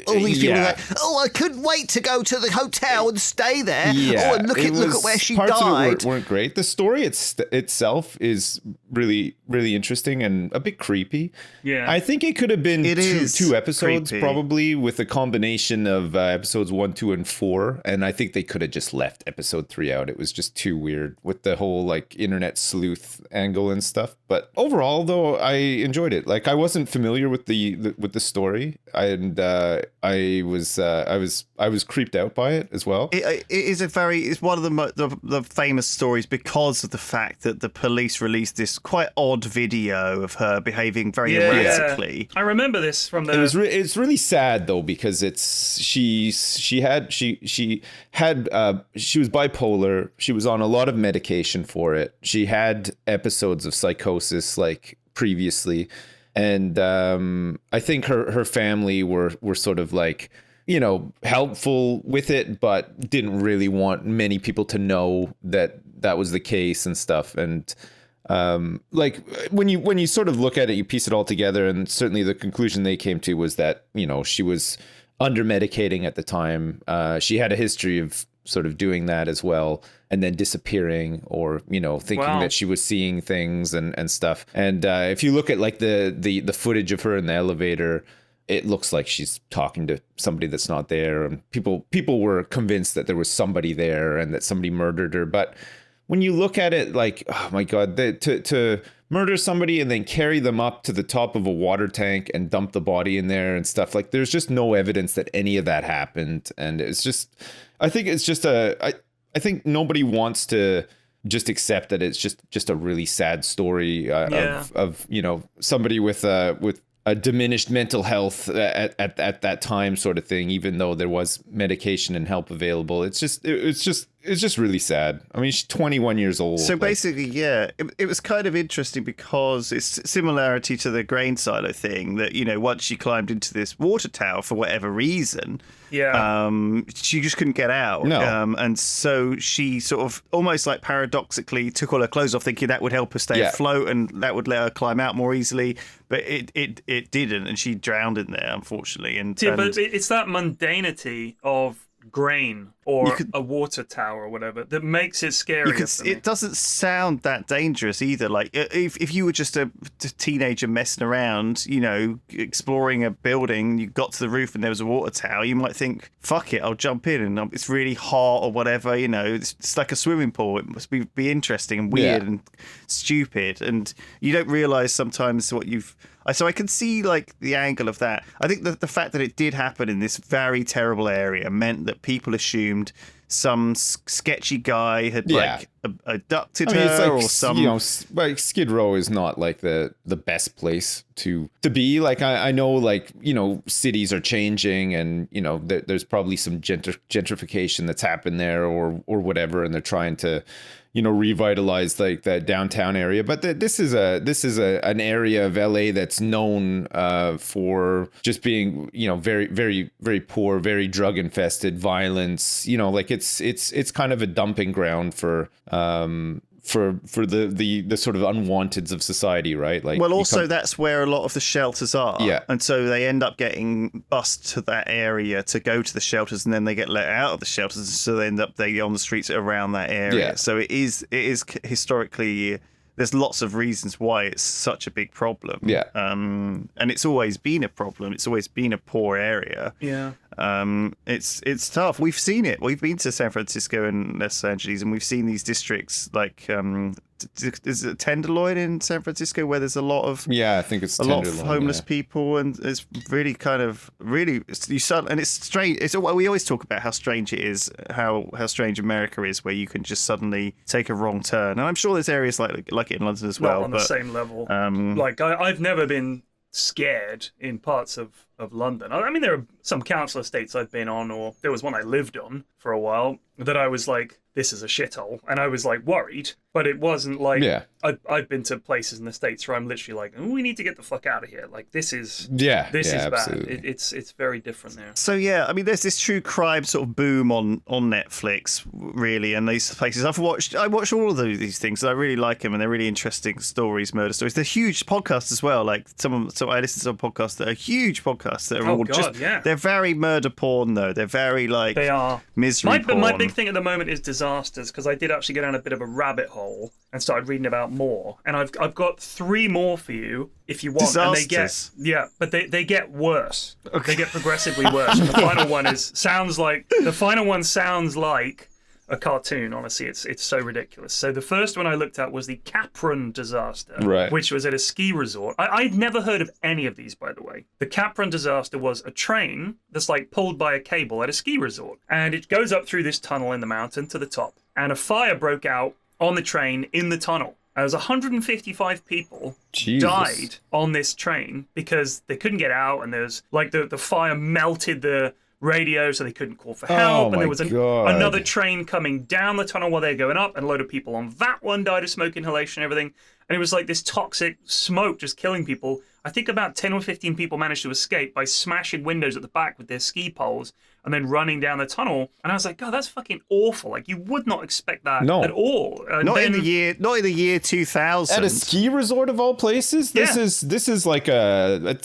Speaker 1: all these people like, I couldn't wait to go to the hotel and stay there. And look at where she died.
Speaker 2: Parts of it weren't great. The story itself is really, really interesting and a bit creepy.
Speaker 3: Yeah,
Speaker 2: I think it could have been two episodes
Speaker 1: creepy.
Speaker 2: Probably, with a combination of episodes 1, 2, and 4. And I think they could have just left episode 3 out. It was just too weird with the whole like internet sleuth angle and stuff. But overall, though, I enjoyed it. Like, I wasn't familiar with the story, and I was creeped out by it as well.
Speaker 1: It's one of the famous stories because of the fact that the police released this quite odd video of her behaving very erratically.
Speaker 3: I remember this from the.
Speaker 2: It's really sad though, because she was bipolar. She was on a lot of medication for it. She had episodes of psychosis like previously, and I think her family were sort of like, helpful with it, but didn't really want many people to know that was the case and stuff. And like when you sort of look at it, you piece it all together, and certainly the conclusion they came to was that, she was under medicating at the time. She had a history of sort of doing that as well, and then disappearing, or thinking that she was seeing things and stuff. And if you look at like the footage of her in the elevator, it looks like she's talking to somebody that's not there, and people were convinced that there was somebody there and that somebody murdered her. But when you look at it, like, oh my God, to murder somebody and then carry them up to the top of a water tank and dump the body in there and stuff, like, there's just no evidence that any of that happened. And it's just, I think it's just I think nobody wants to just accept that it's just a really sad story of you know, somebody with a diminished mental health at that time, sort of thing, even though there was medication and help available. It's just really sad. I mean, she's 21 years old.
Speaker 1: So basically, yeah, it was kind of interesting because it's similarity to the grain silo thing that, you know, once she climbed into this water tower for whatever reason, she just couldn't get out.
Speaker 2: No.
Speaker 1: And so she sort of almost like paradoxically took all her clothes off, thinking that would help her stay afloat and that would let her climb out more easily. But it didn't, and she drowned in there, unfortunately.
Speaker 3: But it's that mundanity of grain or a water tower or whatever that makes it scary.
Speaker 1: It doesn't sound that dangerous either. Like if you were just a teenager messing around, you know, exploring a building, you got to the roof and there was a water tower, you might think, fuck it, I'll jump in, and it's really hot or whatever, you know, it's like a swimming pool. It must be interesting and weird and stupid, and you don't realize sometimes what you've. So I can see like the angle of that. I think that the fact that it did happen in this very terrible area meant that people assumed some sketchy guy had like abducted her,
Speaker 2: it's like,
Speaker 1: or some.
Speaker 2: You know, like Skid Row is not like the best place to be. Like I know, like, you know, cities are changing, and you know there's probably some gentrification that's happened there, or whatever, and they're trying to, you know, revitalize like that downtown area. But this is an area of LA that's known for just being, you know, very, very, very poor, very drug infested, violence. You know, like it's kind of a dumping ground for the sort of unwanteds of society, right? Like,
Speaker 1: well, also that's where a lot of the shelters are.
Speaker 2: Yeah. And
Speaker 1: so they end up getting bused to that area to go to the shelters, and then they get let out of the shelters, so they end up on the streets around that area.
Speaker 2: Yeah.
Speaker 1: So it is historically, there's lots of reasons why it's such a big problem.
Speaker 2: Yeah.
Speaker 1: And it's always been a problem. It's always been a poor area.
Speaker 3: Yeah.
Speaker 1: It's tough. We've seen it. We've been to San Francisco and Los Angeles, and we've seen these districts like is it Tenderloin in San Francisco, where there's a lot of
Speaker 2: I think it's
Speaker 1: a lot of homeless people, and it's really kind of you start, and it's strange. We always talk about how strange it is, how strange America is, where you can just suddenly take a wrong turn. And I'm sure there's areas like it in London as well.
Speaker 3: Not on the same level. Like I've never been scared in parts of London. I mean, there are some council estates I've been on, or there was one I lived on for a while that I was like, this is a shithole, and I was like worried, but it wasn't like I've been to places in the States where I'm literally like, we need to get the fuck out of here. Like this is bad. It's very different there.
Speaker 1: So I mean, there's this true crime sort of boom on Netflix, really, and these places. I watched all of these things, and I really like them, and they're really interesting stories, murder stories. They're huge podcasts as well. Like so I listen to some podcasts that are huge podcasts that are they're very murder porn though. They're very like
Speaker 3: they are
Speaker 1: misery porn.
Speaker 3: My big thing at the moment is disasters, because I did actually go down a bit of a rabbit hole and started reading about more, and I've got 3 more for you if you want.
Speaker 1: Disasters.
Speaker 3: And they get worse. Okay. They get progressively worse. And the final one sounds like a cartoon. Honestly, it's so ridiculous. So the first one I looked at was the Capron disaster, which was at a ski resort. I'd never heard of any of these, by the way. The Capron disaster was a train that's like pulled by a cable at a ski resort, and it goes up through this tunnel in the mountain to the top, and a fire broke out on the train in the tunnel. There was 155 people died on this train because they couldn't get out, and there's like the fire melted the radio, so they couldn't call for help. And there was another train coming down the tunnel while they were going up, and a load of people on that one died of smoke inhalation and everything. And it was like this toxic smoke just killing people. I think about 10 or 15 people managed to escape by smashing windows at the back with their ski poles and then running down the tunnel. And I was like, God, that's fucking awful. Like, you would not expect that at all. And
Speaker 1: not in the year 2000.
Speaker 2: At a ski resort of all places? This is like a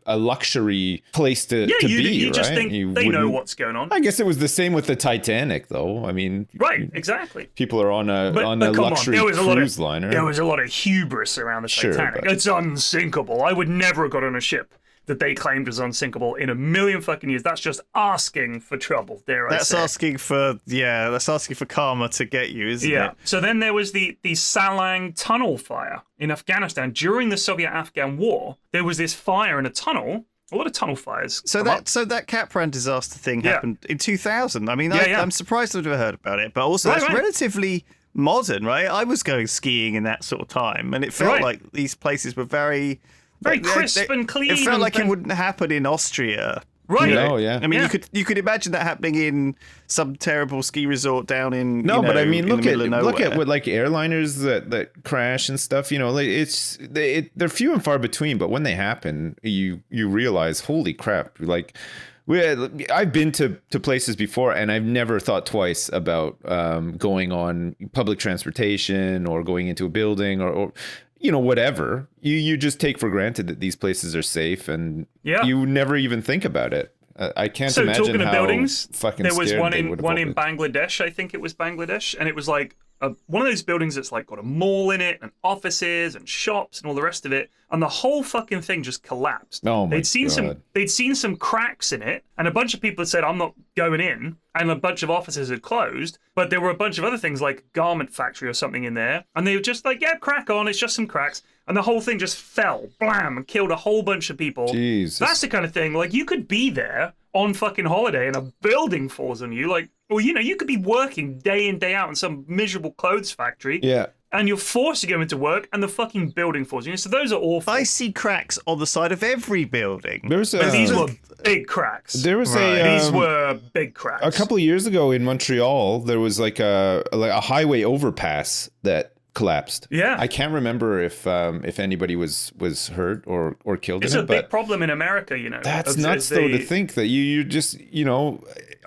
Speaker 2: luxury place to be,
Speaker 3: you just think they know what's going on.
Speaker 2: I guess it was the same with the Titanic, though. I mean,
Speaker 3: right, exactly.
Speaker 2: People are on a luxury cruise liner.
Speaker 3: There was a lot of hubris around the Titanic. It's unsinkable. I would never have got on a ship that they claimed was unsinkable in a million fucking years. That's just asking for trouble, dare I say.
Speaker 1: That's asking for karma to get you, isn't it?
Speaker 3: So then there was the Salang tunnel fire in Afghanistan. During the Soviet-Afghan war, there was this fire in a tunnel. A lot of tunnel fires.
Speaker 1: So that Kapran disaster thing happened in 2000. I mean, I'm surprised I've never heard about it, but also it's relatively modern, right? I was going skiing in that sort of time, and it felt like these places were very
Speaker 3: crisp and clean.
Speaker 1: It felt like it wouldn't happen in Austria.
Speaker 3: Right.
Speaker 2: I
Speaker 1: mean, you could imagine that happening in some terrible ski resort down in
Speaker 2: but I mean, look at
Speaker 1: nowhere.
Speaker 2: what like airliners that crash and stuff. You know, like they're few and far between. But when they happen, you realize, holy crap! Like I've been to places before, and I've never thought twice about going on public transportation or going into a building or you know, whatever. You just take for granted that these places are safe, and you never even think about it. I can't imagine
Speaker 3: talking
Speaker 2: how
Speaker 3: of buildings,
Speaker 2: fucking
Speaker 3: there was
Speaker 2: scared
Speaker 3: one
Speaker 2: they
Speaker 3: in
Speaker 2: would have
Speaker 3: one
Speaker 2: all
Speaker 3: in
Speaker 2: been.
Speaker 3: Bangladesh. I think it was Bangladesh, and it was like one of those buildings that's like got a mall in it and offices and shops and all the rest of it, and the whole fucking thing just collapsed.
Speaker 2: Oh my
Speaker 3: They'd seen
Speaker 2: God.
Speaker 3: some cracks in it, and a bunch of people had said, "I'm not going in," and a bunch of offices had closed. But there were a bunch of other things like garment factory or something in there, and they were just like, "Yeah, crack on. It's just some cracks." And the whole thing just fell, blam, and killed a whole bunch of people.
Speaker 2: Jesus.
Speaker 3: That's the kind of thing, like, you could be there on fucking holiday and a building falls on you, like, or, you know, you could be working day in, day out in some miserable clothes factory.
Speaker 2: Yeah.
Speaker 3: And you're forced to go into work, and the fucking building falls on you. So those are awful.
Speaker 1: I see cracks on the side of every building.
Speaker 2: There's
Speaker 3: But these were big cracks.
Speaker 2: There was
Speaker 3: These were big cracks.
Speaker 2: a couple of years ago in Montreal. There was like a highway overpass that collapsed.
Speaker 3: Yeah.
Speaker 2: I can't remember if anybody was hurt or killed
Speaker 3: It's
Speaker 2: in
Speaker 3: a
Speaker 2: it.
Speaker 3: big
Speaker 2: But
Speaker 3: problem in America, you know.
Speaker 2: that's nuts, though, to think that you just, you know,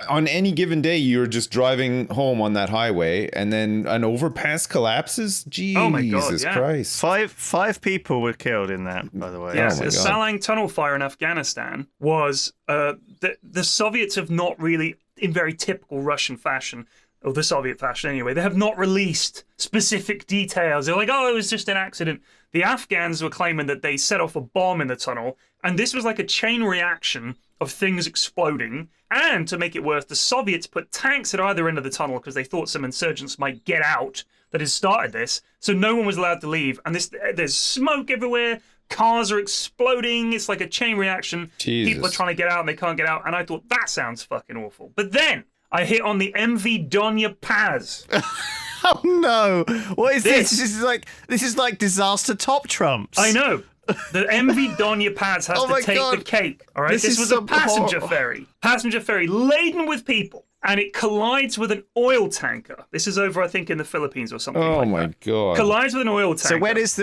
Speaker 2: on any given day you're just driving home on that highway and then an overpass collapses. Jesus
Speaker 3: Oh my God, yeah.
Speaker 2: Christ!
Speaker 1: Five people were killed in that, by the way.
Speaker 3: Yes,
Speaker 2: my
Speaker 3: the
Speaker 2: God.
Speaker 3: Salang tunnel fire in Afghanistan was the Soviets have not really, in very typical Russian fashion, or the Soviet fashion anyway, they have not released specific details. They're like, oh, it was just an accident. The Afghans were claiming that they set off a bomb in the tunnel, and this was like a chain reaction of things exploding. And to make it worse, the Soviets put tanks at either end of the tunnel because they thought some insurgents might get out that had started this. So no one was allowed to leave. And there's smoke everywhere. Cars are exploding. It's like a chain reaction.
Speaker 2: Jesus.
Speaker 3: People are trying to get out and they can't get out. And I thought, that sounds fucking awful. But then I hit on the MV Donya Paz.
Speaker 1: Oh no! What is this? This is like disaster top trumps.
Speaker 3: I know. The MV Donya Paz has
Speaker 1: Oh
Speaker 3: to
Speaker 1: my
Speaker 3: take
Speaker 1: God.
Speaker 3: the cake. All right,
Speaker 1: This
Speaker 3: this
Speaker 1: is
Speaker 3: was a
Speaker 1: some
Speaker 3: passenger
Speaker 1: horror.
Speaker 3: ferry laden with people, and it collides with an oil tanker. This is over, I think, in the Philippines or something.
Speaker 2: Oh
Speaker 3: like
Speaker 2: my
Speaker 3: that.
Speaker 2: God!
Speaker 3: Collides with an oil tanker.
Speaker 1: So when is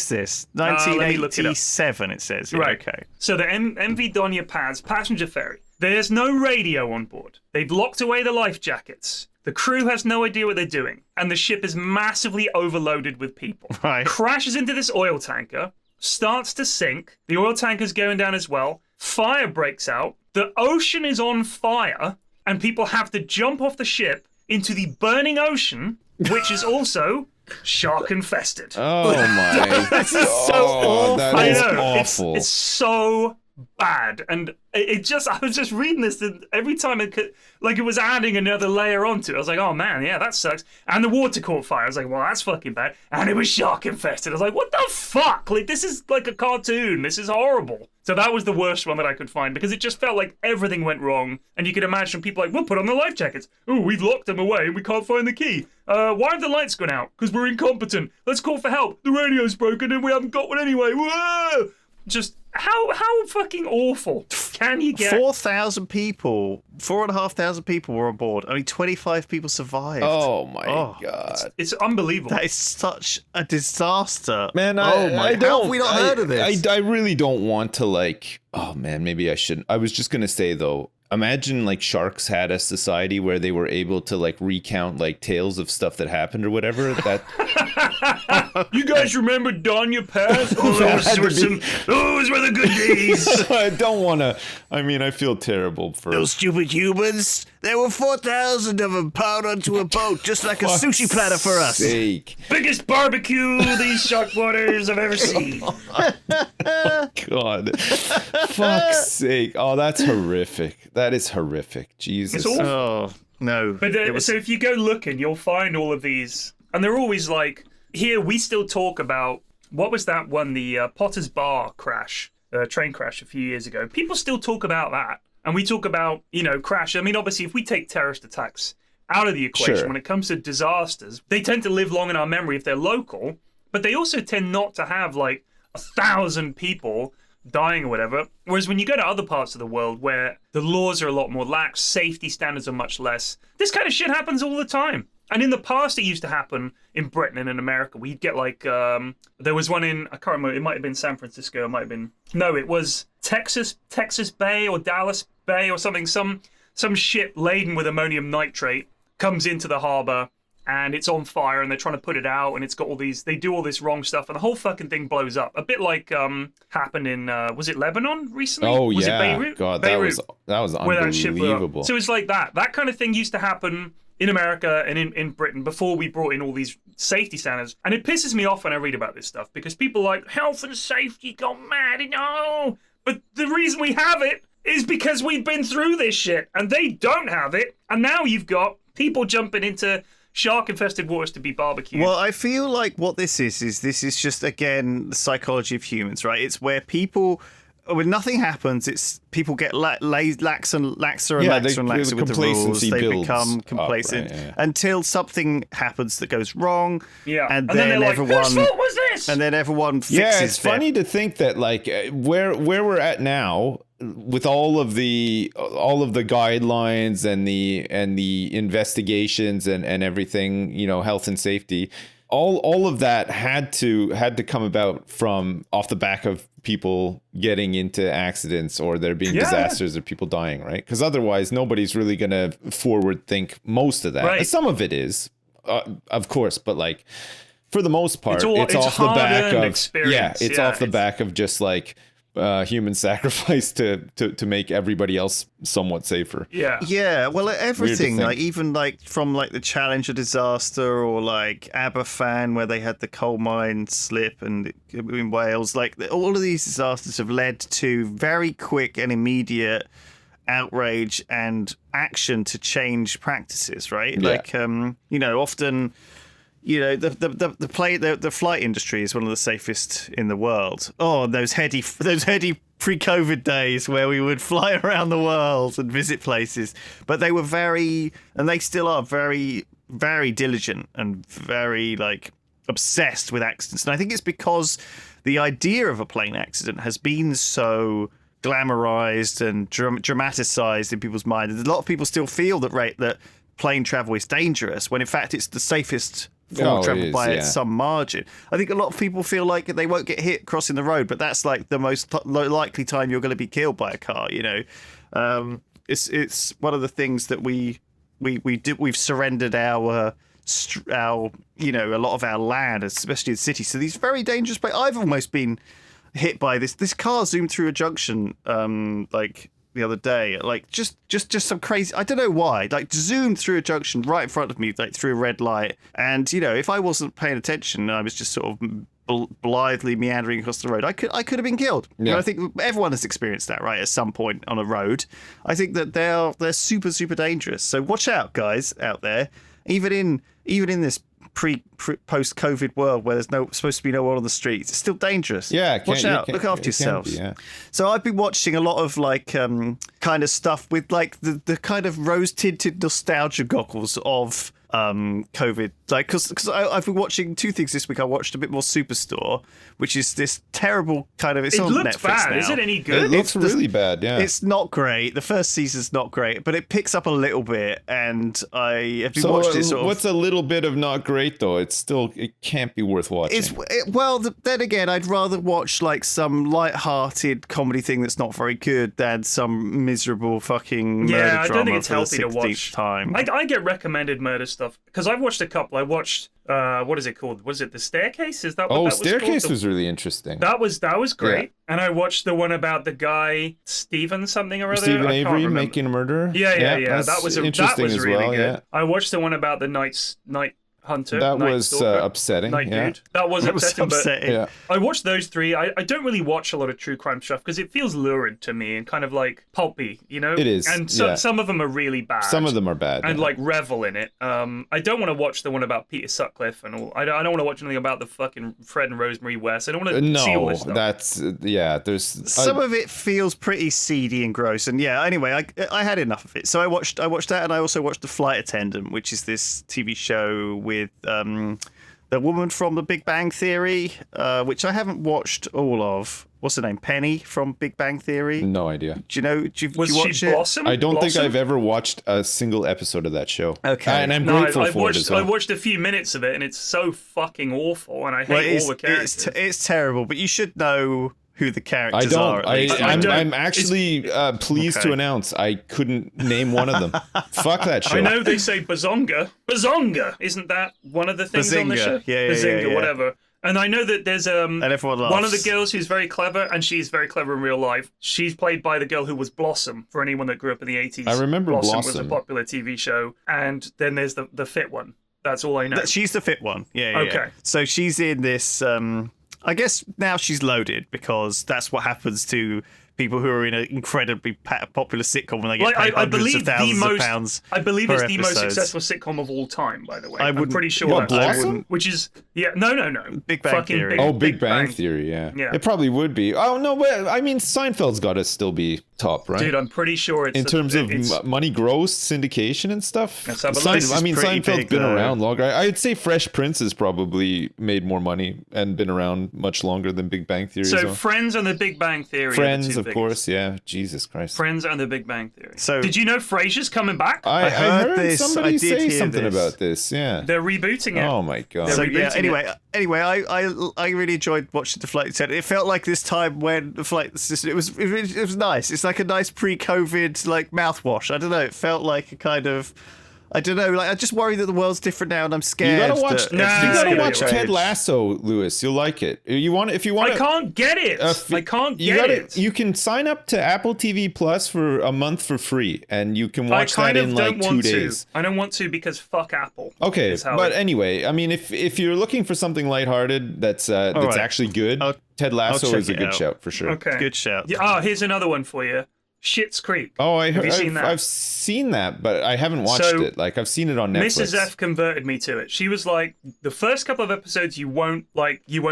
Speaker 1: this?
Speaker 3: let me look it up.
Speaker 1: 1987. It says. Yeah,
Speaker 3: Right.
Speaker 1: Okay.
Speaker 3: So the MV Donya Paz passenger ferry. There's no radio on board. They've locked away the life jackets. The crew has no idea what they're doing, and the ship is massively overloaded with people.
Speaker 1: Right.
Speaker 3: Crashes into this oil tanker, starts to sink. The oil tanker's going down as well. Fire breaks out. The ocean is on fire, and people have to jump off the ship into the burning ocean, which is also shark infested.
Speaker 2: Oh my!
Speaker 1: This is so awful.
Speaker 2: That
Speaker 3: I
Speaker 2: is
Speaker 3: know.
Speaker 2: awful.
Speaker 3: It's so bad, and I was just reading this, and every time it was adding another layer onto it. I was like, oh man, yeah, that sucks. And the water caught fire. I was like, well, that's fucking bad. And it was shark infested. I was like, what the fuck? Like, this is like a cartoon. This is horrible. So that was the worst one that I could find, because it just felt like everything went wrong. And you could imagine people like, we'll put on the life jackets. Oh, we've locked them away and we can't find the key. Why have the lights gone out? Because we're incompetent. Let's call for help. The radio's broken and we haven't got one anyway. Whoa! Just how fucking awful can you get?
Speaker 1: 4,000 people, 4,500 people were on board. Only 25 people survived.
Speaker 2: Oh my God!
Speaker 3: It's unbelievable.
Speaker 1: That is such a disaster.
Speaker 2: Man,
Speaker 1: oh my!
Speaker 2: I don't.
Speaker 1: How have we not heard of this?
Speaker 2: I really don't want to, like. Oh man, maybe I shouldn't. I was just gonna say though. Imagine like sharks had a society where they were able to like recount like tales of stuff that happened or whatever. That
Speaker 3: You guys remember Donya Paz? Oh, those were the good days.
Speaker 2: I don't want to. I mean, I feel terrible for
Speaker 1: Those stupid humans. There were 4,000 of them piled onto a boat, just like a sushi platter for us.
Speaker 2: Sake.
Speaker 3: Biggest barbecue these sharkwaters I've ever seen.
Speaker 2: God. Fuck's sake. Oh, that's horrific. That is horrific. Jesus.
Speaker 3: It's awful.
Speaker 1: Oh, no.
Speaker 3: But so if you go looking, you'll find all of these. And they're always like, here we still talk about, what was that one, the Potter's Bar crash, train crash a few years ago. People still talk about that. And we talk about, crash. I mean, obviously, if we take terrorist attacks out of the equation, when it comes to disasters, they tend to live long in our memory if they're local, but they also tend not to have like 1,000 people dying or whatever. Whereas when you go to other parts of the world where the laws are a lot more lax, safety standards are much less, this kind of shit happens all the time. And in the past, it used to happen in Britain and in America. We'd get like, there was one in, I can't remember, it might have been San Francisco, it might have been, no, it was Texas Bay or Dallas Bay or something. Some ship laden with ammonium nitrate comes into the harbor and it's on fire and they're trying to put it out and it's got all these, they do all this wrong stuff and the whole fucking thing blows up. A bit like happened in, was it Lebanon recently?
Speaker 2: Oh,
Speaker 3: was
Speaker 2: yeah.
Speaker 3: it Beirut?
Speaker 2: God,
Speaker 3: Beirut,
Speaker 2: that was
Speaker 3: where that ship blew up.
Speaker 2: unbelievable.
Speaker 3: So it's like that. That kind of thing used to happen in America and in Britain before we brought in all these safety standards. And it pisses me off when I read about this stuff because people are like, health and safety gone mad, no. But the reason we have it is because we've been through this shit and they don't have it. And now you've got people jumping into shark-infested waters to be barbecued.
Speaker 1: Well, I feel like what this is this is just, again, the psychology of humans, right? It's where people, when nothing happens, it's people get laxer and laxer with the rules. They become complacent until something happens that goes wrong.
Speaker 3: Yeah,
Speaker 1: and then
Speaker 3: like,
Speaker 1: everyone,
Speaker 3: whose fault was this?
Speaker 1: And then everyone fixes.
Speaker 2: Yeah, it's funny to think that like where we're at now, with all of the guidelines and the investigations and everything, health and safety, all of that had to come about from off the back of people getting into accidents or there being disasters or people dying, right? Because otherwise nobody's really gonna forward think most of that.
Speaker 3: Right.
Speaker 2: Some of it is, of course, but like for the most part,
Speaker 3: it's
Speaker 2: off the back of
Speaker 3: experience.
Speaker 2: Off the back of just like human sacrifice to make everybody else somewhat safer.
Speaker 1: Yeah, well, everything, like even like from like the Challenger disaster or like Aberfan where they had the coal mine slip and in Wales, like all of these disasters have led to very quick and immediate outrage and action to change practices, right? Like often the flight industry is one of the safest in the world. Oh, those heady pre-COVID days where we would fly around the world and visit places. But they were and they still are very, very diligent and very like obsessed with accidents. And I think it's because the idea of a plane accident has been so glamorized and dramatized in people's minds. A lot of people still feel that plane travel is dangerous when in fact it's the safest form of travel by some margin. I think a lot of people feel like they won't get hit crossing the road, but that's like the most likely time you're going to be killed by a car. It's one of the things that we do. We've surrendered our a lot of our land, especially in cities. So these very dangerous places. I've almost been hit by this car zoomed through a junction like the other day, like just some crazy, I don't know why, like zoomed through a junction right in front of me, like through a red light. And if I wasn't paying attention, I was just sort of blithely meandering across the road, I could have been killed. I think everyone has experienced that, right, at some point on a road. I think that they're super, super dangerous. So watch out, guys out there. Even in this post-COVID world where there's supposed to be no one on the streets, it's still dangerous. Watch out. Look after yourselves. So I've been watching a lot of like kind of stuff with like the kind of rose-tinted nostalgia goggles of COVID, like because I've been watching two things this week. I watched a bit more Superstore, which is this terrible kind of. It
Speaker 3: on
Speaker 1: looks
Speaker 3: Netflix bad.
Speaker 1: Now.
Speaker 3: Is it any good?
Speaker 2: It looks really bad. Yeah,
Speaker 1: it's not great. The first season's not great, but it picks up a little bit. And I have been watching it.
Speaker 2: What's a little bit of not great though? It can't be worth watching.
Speaker 1: Then again, I'd rather watch like some light-hearted comedy thing that's not very good than some miserable fucking murder drama
Speaker 3: I don't think it's
Speaker 1: for
Speaker 3: healthy
Speaker 1: the 16th
Speaker 3: to watch.
Speaker 1: time.
Speaker 3: I get recommended murder stuff stuff because I've watched a couple. I watched what is it called? Was it The Staircase? Is that what that was
Speaker 2: Staircase
Speaker 3: called?
Speaker 2: was really interesting.
Speaker 3: That was great.
Speaker 2: Yeah.
Speaker 3: And I watched the one about the guy Stephen something or other.
Speaker 2: Stephen
Speaker 3: I can't
Speaker 2: Avery
Speaker 3: remember.
Speaker 2: making a murder.
Speaker 3: Yeah.
Speaker 2: That's
Speaker 3: That was
Speaker 2: interesting as
Speaker 3: really
Speaker 2: well.
Speaker 3: good.
Speaker 2: Yeah.
Speaker 3: I watched the one about the night hunter.
Speaker 2: That
Speaker 3: Night
Speaker 2: was
Speaker 3: Stalker,
Speaker 2: upsetting.
Speaker 3: Night
Speaker 2: Yeah.
Speaker 3: Dude. That was
Speaker 1: It was
Speaker 3: upsetting.
Speaker 1: upsetting.
Speaker 2: Yeah.
Speaker 3: But I watched those three. I don't really watch a lot of true crime stuff because it feels lurid to me and kind of like pulpy, you know?
Speaker 2: It is,
Speaker 3: And
Speaker 2: yeah.
Speaker 3: some of them are really bad.
Speaker 2: Some of them are bad.
Speaker 3: And
Speaker 2: yeah.
Speaker 3: like revel in it. I don't want to watch the one about Peter Sutcliffe and all. I don't want to watch anything about the fucking Fred and Rosemary West. I don't want to see all
Speaker 2: No,
Speaker 3: this stuff.
Speaker 2: that's there's
Speaker 1: Some of it feels pretty seedy and gross, and yeah. Anyway, I had enough of it, so I watched that, and I also watched The Flight Attendant, which is this TV show with the woman from The Big Bang Theory, which I haven't watched all of. What's her name? Penny from Big Bang Theory.
Speaker 2: no idea.
Speaker 1: Do you know? Do
Speaker 3: Was
Speaker 1: you watch
Speaker 3: she
Speaker 1: it?
Speaker 3: Blossom?
Speaker 2: I don't think
Speaker 3: Blossom?
Speaker 2: I've ever watched a single episode of that show.
Speaker 1: Okay.
Speaker 2: And I'm
Speaker 3: No,
Speaker 2: grateful
Speaker 3: I
Speaker 2: for
Speaker 3: watched.
Speaker 2: it as well.
Speaker 3: I watched a few minutes of it, and it's so fucking awful, and I hate
Speaker 1: Well,
Speaker 3: all the characters.
Speaker 1: it's terrible, but you should know who the
Speaker 2: I
Speaker 1: characters are.
Speaker 2: don't.
Speaker 1: At least.
Speaker 2: I'm actually pleased
Speaker 1: Okay.
Speaker 2: to announce I couldn't name one of them. Fuck that show.
Speaker 3: I know they say bazonga. Bazonga! Isn't that one of the things on the
Speaker 1: Bazinga.
Speaker 3: show?
Speaker 1: Yeah,
Speaker 3: Bazinga,
Speaker 1: yeah.
Speaker 3: whatever. And I know that there's
Speaker 1: And everyone laughs.
Speaker 3: one of the girls who's very clever, and she's very clever in real life. She's played by the girl who was Blossom, for anyone that grew up in the 80s.
Speaker 2: I remember
Speaker 3: Blossom was a
Speaker 2: Blossom.
Speaker 3: popular TV show. And then there's the fit one. That's all I know.
Speaker 1: She's the fit one. Yeah.
Speaker 3: Okay.
Speaker 1: So she's in this. I guess now she's loaded because that's what happens to people who are in an incredibly popular sitcom when they get
Speaker 3: Like,
Speaker 1: paid
Speaker 3: I
Speaker 1: hundreds
Speaker 3: believe
Speaker 1: of thousands
Speaker 3: the
Speaker 1: of
Speaker 3: most,
Speaker 1: pounds.
Speaker 3: I believe
Speaker 1: per
Speaker 3: it's the most
Speaker 1: episode.
Speaker 3: successful sitcom of all time, by the way. I'm
Speaker 1: wouldn't-
Speaker 3: pretty sure
Speaker 2: What,
Speaker 3: that's
Speaker 2: Blossom?
Speaker 3: which is no.
Speaker 1: Big Bang
Speaker 3: Fucking
Speaker 1: Theory.
Speaker 2: Big Bang Theory, yeah.
Speaker 3: Yeah.
Speaker 2: It probably would be. Oh, no, but I mean, Seinfeld's got to still be top, right?
Speaker 3: Dude, I'm pretty sure it's
Speaker 2: in terms of
Speaker 3: it's,
Speaker 2: money gross, syndication and stuff.
Speaker 3: Let's have a look. This
Speaker 2: I mean,
Speaker 1: is pretty
Speaker 2: Seinfeld's
Speaker 1: big,
Speaker 2: been
Speaker 1: though.
Speaker 2: around longer. I'd say Fresh Prince has probably made more money and been around much longer than Big Bang Theory.
Speaker 3: So Friends and the Big Bang Theory. are the
Speaker 2: Friends,
Speaker 3: two
Speaker 2: of
Speaker 3: biggest.
Speaker 2: course, yeah. Jesus Christ.
Speaker 3: Friends and the Big Bang Theory.
Speaker 1: So-
Speaker 3: did you know Frasier's coming back?
Speaker 2: I
Speaker 1: heard
Speaker 2: heard
Speaker 1: this.
Speaker 2: somebody
Speaker 1: I did
Speaker 2: say
Speaker 1: hear
Speaker 2: something
Speaker 1: this.
Speaker 2: about this. Yeah.
Speaker 3: They're rebooting it.
Speaker 2: Oh my god.
Speaker 3: They're
Speaker 1: So yeah.
Speaker 3: rebooting
Speaker 1: Anyway, I really enjoyed watching The Flight Attendant. It felt like this time when the flight system. It was nice. It's like a nice pre-COVID like mouthwash. I don't know. It felt like a kind of. I don't know. Like I just worry that the world's different now, and I'm
Speaker 2: You
Speaker 1: scared.
Speaker 2: gotta watch.
Speaker 1: that
Speaker 2: You
Speaker 1: everything's
Speaker 2: gotta
Speaker 1: gonna
Speaker 2: watch
Speaker 1: change.
Speaker 2: Ted Lasso, Lewis. You'll like it. You want if you want.
Speaker 3: I can't get it. I can't get it.
Speaker 2: You can sign up to Apple TV Plus for a month for free, and you can watch
Speaker 3: I kind
Speaker 2: that
Speaker 3: of
Speaker 2: in
Speaker 3: don't
Speaker 2: like 2
Speaker 3: want
Speaker 2: days.
Speaker 3: to. I don't want to because fuck Apple.
Speaker 2: Okay,
Speaker 3: is how
Speaker 2: but
Speaker 3: it-
Speaker 2: anyway, I mean, if you're looking for something lighthearted that's
Speaker 1: right.
Speaker 2: actually good, Ted
Speaker 1: I'll
Speaker 2: Lasso
Speaker 1: check
Speaker 2: is a
Speaker 1: it
Speaker 2: good
Speaker 1: out.
Speaker 2: shout for sure.
Speaker 3: Okay.
Speaker 1: Good shout.
Speaker 3: Yeah, here's another one for you. Schitt's Creek.
Speaker 2: Oh,
Speaker 3: Have you seen that?
Speaker 2: I've seen that, but I haven't watched
Speaker 3: So,
Speaker 2: it. Like I've seen it on Netflix.
Speaker 3: Mrs. F converted me to it. She was like, the first couple of episodes you won't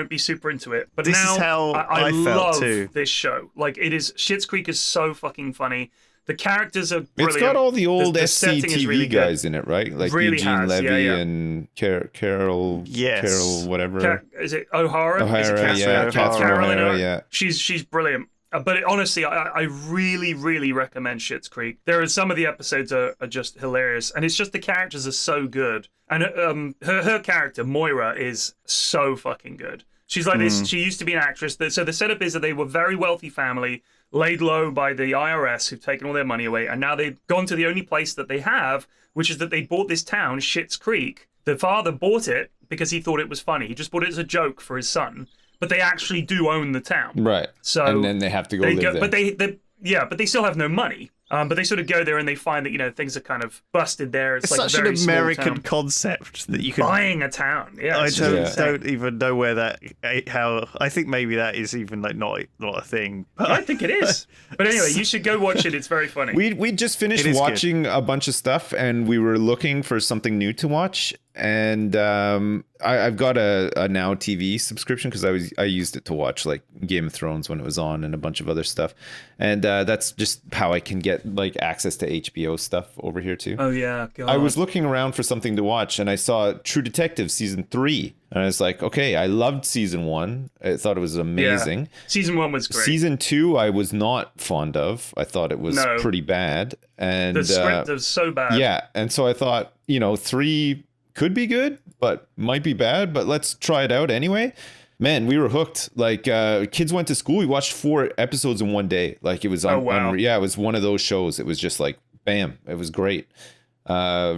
Speaker 3: be super into it, but
Speaker 1: This
Speaker 3: now
Speaker 1: is how
Speaker 3: I
Speaker 1: I felt
Speaker 3: love
Speaker 1: too.
Speaker 3: this show. Like it is. Schitt's Creek is so fucking funny. The characters are brilliant.
Speaker 2: It's got all the old
Speaker 3: the setting is
Speaker 2: SCTV
Speaker 3: really good.
Speaker 2: guys in it, right? Like
Speaker 3: Really
Speaker 2: Eugene
Speaker 3: has,
Speaker 2: Levy
Speaker 3: yeah, yeah.
Speaker 2: and Carol.
Speaker 1: Yes.
Speaker 2: Carol, whatever.
Speaker 3: Is it O'Hara? Is it
Speaker 2: O'Hara,
Speaker 3: Catherine
Speaker 2: yeah,
Speaker 3: O'Hara?
Speaker 2: Catherine
Speaker 3: Carolyn
Speaker 2: O'Hara,
Speaker 3: O'Hara?
Speaker 2: yeah.
Speaker 3: She's brilliant. But honestly, I really, really recommend Schitt's Creek. There are some of the episodes are just hilarious, and it's just the characters are so good. And her character Moira is so fucking good. She's like this. She used to be an actress. So the setup is that they were a very wealthy family, laid low by the IRS, who've taken all their money away, and now they've gone to the only place that they have, which is that they bought this town, Schitt's Creek. The father bought it because he thought it was funny. He just bought it as a joke for his son. But they actually do own the town.
Speaker 2: Right.
Speaker 3: So
Speaker 2: and then they have to go live there.
Speaker 3: But they still have no money. But they sort of go there and they find that things are kind of busted there. It's,
Speaker 1: It's
Speaker 3: like
Speaker 1: such
Speaker 3: a very
Speaker 1: an
Speaker 3: small
Speaker 1: American
Speaker 3: town.
Speaker 1: concept that you can.
Speaker 3: Buying a town. Yeah,
Speaker 1: I
Speaker 3: it's just
Speaker 1: don't,
Speaker 3: insane.
Speaker 1: don't even know where that. How I think maybe that is even like not a thing.
Speaker 3: I think it is. But anyway, you should go watch it. It's very funny.
Speaker 2: We just finished
Speaker 1: It is
Speaker 2: watching a bunch of stuff, and we were looking for something new to watch. And I've got a Now TV subscription because I used it to watch like Game of Thrones when it was on and a bunch of other stuff. And that's just how I can get like access to HBO stuff over here too.
Speaker 3: Oh yeah, God.
Speaker 2: I was looking around for something to watch, and I saw True Detective season 3, and I was like, okay, I loved season 1. I thought it was amazing.
Speaker 3: Yeah. Season 1 was great.
Speaker 2: Season 2, I was not fond of. I thought it was
Speaker 3: No.
Speaker 2: pretty bad, and
Speaker 3: the script was so bad.
Speaker 2: yeah, and so I thought, 3 could be good, but might be bad. But let's try it out anyway. Man, we were hooked. Like kids went to school. We watched 4 episodes in one day. Like it was
Speaker 3: wow.
Speaker 2: yeah, it was one of those shows. It was just like bam. It was great.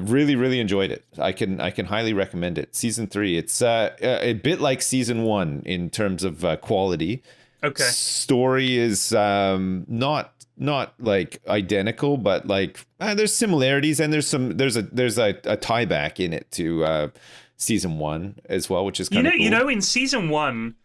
Speaker 2: Really, really enjoyed it. I can highly recommend it. Season 3. It's a bit like season 1 in terms of quality.
Speaker 3: Okay.
Speaker 2: Story is not like identical, but like there's similarities, and there's a tie back in it to season 1 as well, which is kind of cool.
Speaker 3: You know, in season 1,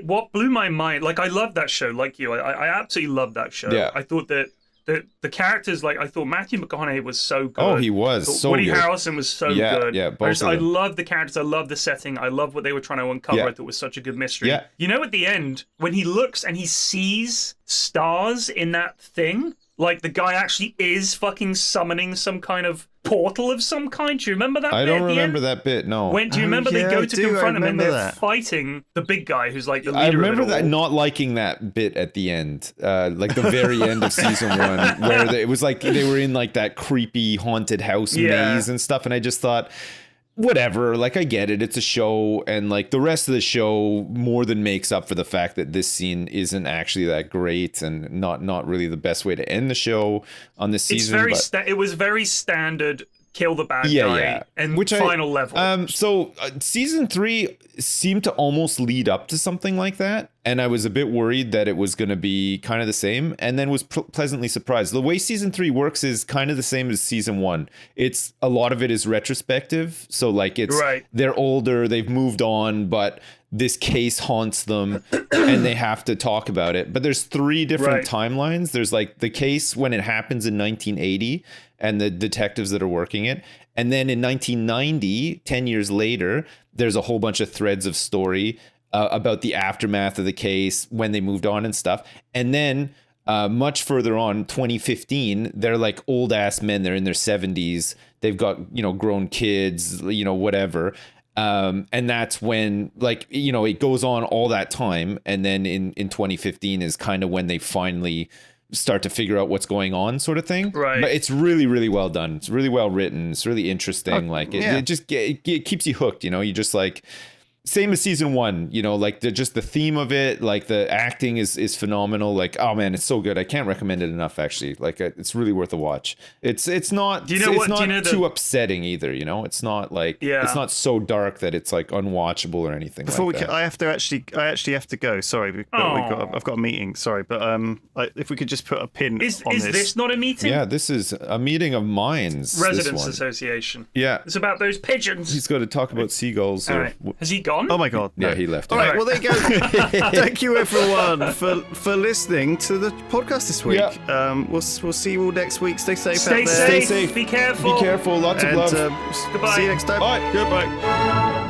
Speaker 3: what blew my mind, like I love that show, like you, I absolutely love that show.
Speaker 2: Yeah.
Speaker 3: I thought that the characters, like I thought Matthew McConaughey was so good.
Speaker 2: Oh, he was so
Speaker 3: Woody
Speaker 2: good.
Speaker 3: Harrelson was so good.
Speaker 2: Yeah, both of
Speaker 3: I
Speaker 2: them.
Speaker 3: love the characters. I love the setting. I love what they were trying to uncover.
Speaker 2: Yeah.
Speaker 3: I thought it was such a good mystery.
Speaker 2: Yeah.
Speaker 3: You know, at the end, when he looks and he sees stars in that thing, like the guy actually is fucking summoning some kind of portal of some kind. Do you remember that?
Speaker 2: I
Speaker 3: bit
Speaker 2: don't
Speaker 3: at the
Speaker 2: remember
Speaker 3: end?
Speaker 2: that bit. No.
Speaker 3: When do you remember
Speaker 1: yeah,
Speaker 3: they go
Speaker 1: I
Speaker 3: to
Speaker 1: do.
Speaker 3: confront
Speaker 1: I
Speaker 3: him and
Speaker 1: remember
Speaker 3: they're
Speaker 1: that.
Speaker 3: fighting the big guy who's like the leader
Speaker 2: I remember
Speaker 3: of it
Speaker 2: that
Speaker 3: all.
Speaker 2: not liking that bit at the end, like the very end of season 1, where it was like they were in like that creepy haunted house maze and stuff, and I just thought, whatever, like I get it, it's a show, and like the rest of the show more than makes up for the fact that this scene isn't actually that great and not really the best way to end the show on this season.
Speaker 3: It was very standard. Kill the bad guy
Speaker 2: Yeah.
Speaker 3: and
Speaker 2: Which
Speaker 3: final level.
Speaker 2: So season 3 seemed to almost lead up to something like that, and I was a bit worried that it was going to be kind of the same, and then was pleasantly surprised. The way season 3 works is kind of the same as season 1. It's a lot of it is retrospective, so like it's they're older, they've moved on, but this case haunts them and they have to talk about it. But there's 3 different timelines. There's like the case when it happens in 1980 and the detectives that are working it. And then in 1990, 10 years later, there's a whole bunch of threads of story about the aftermath of the case, when they moved on and stuff. And then much further on, 2015, they're like old ass men. They're in their 70s. They've got, grown kids, whatever. And that's when, like, it goes on all that time. And then in 2015 is kind of when they finally start to figure out what's going on, sort of thing.
Speaker 3: Right.
Speaker 2: But it's really, really well done. It's really well written. It's really interesting. It keeps you hooked, you just like, same as season 1, like just the theme of it, like the acting is phenomenal. Like, oh man, it's so good. I can't recommend it enough. Actually, like it's really worth a watch. It's not too upsetting either. It's not like it's not so dark that it's like unwatchable or anything.
Speaker 1: I actually have to go. Sorry, I've got a meeting. Sorry, but if we could just put a pin on this.
Speaker 3: Is this not a meeting?
Speaker 2: Yeah, this is a meeting of minds.
Speaker 3: Residents Association.
Speaker 2: Yeah,
Speaker 3: it's about those pigeons.
Speaker 2: He's got to talk about seagulls.
Speaker 3: All right. Has he gone?
Speaker 1: Oh my god!
Speaker 2: No. Yeah, he left.
Speaker 1: All right, well there you go. Thank you everyone for listening to the podcast this week.
Speaker 2: Yeah.
Speaker 1: We'll see you all next week. Stay safe out there.
Speaker 3: Stay safe. Be careful.
Speaker 2: Be careful. Lots of love.
Speaker 3: Goodbye.
Speaker 1: See you next time.
Speaker 2: Bye.
Speaker 1: Goodbye.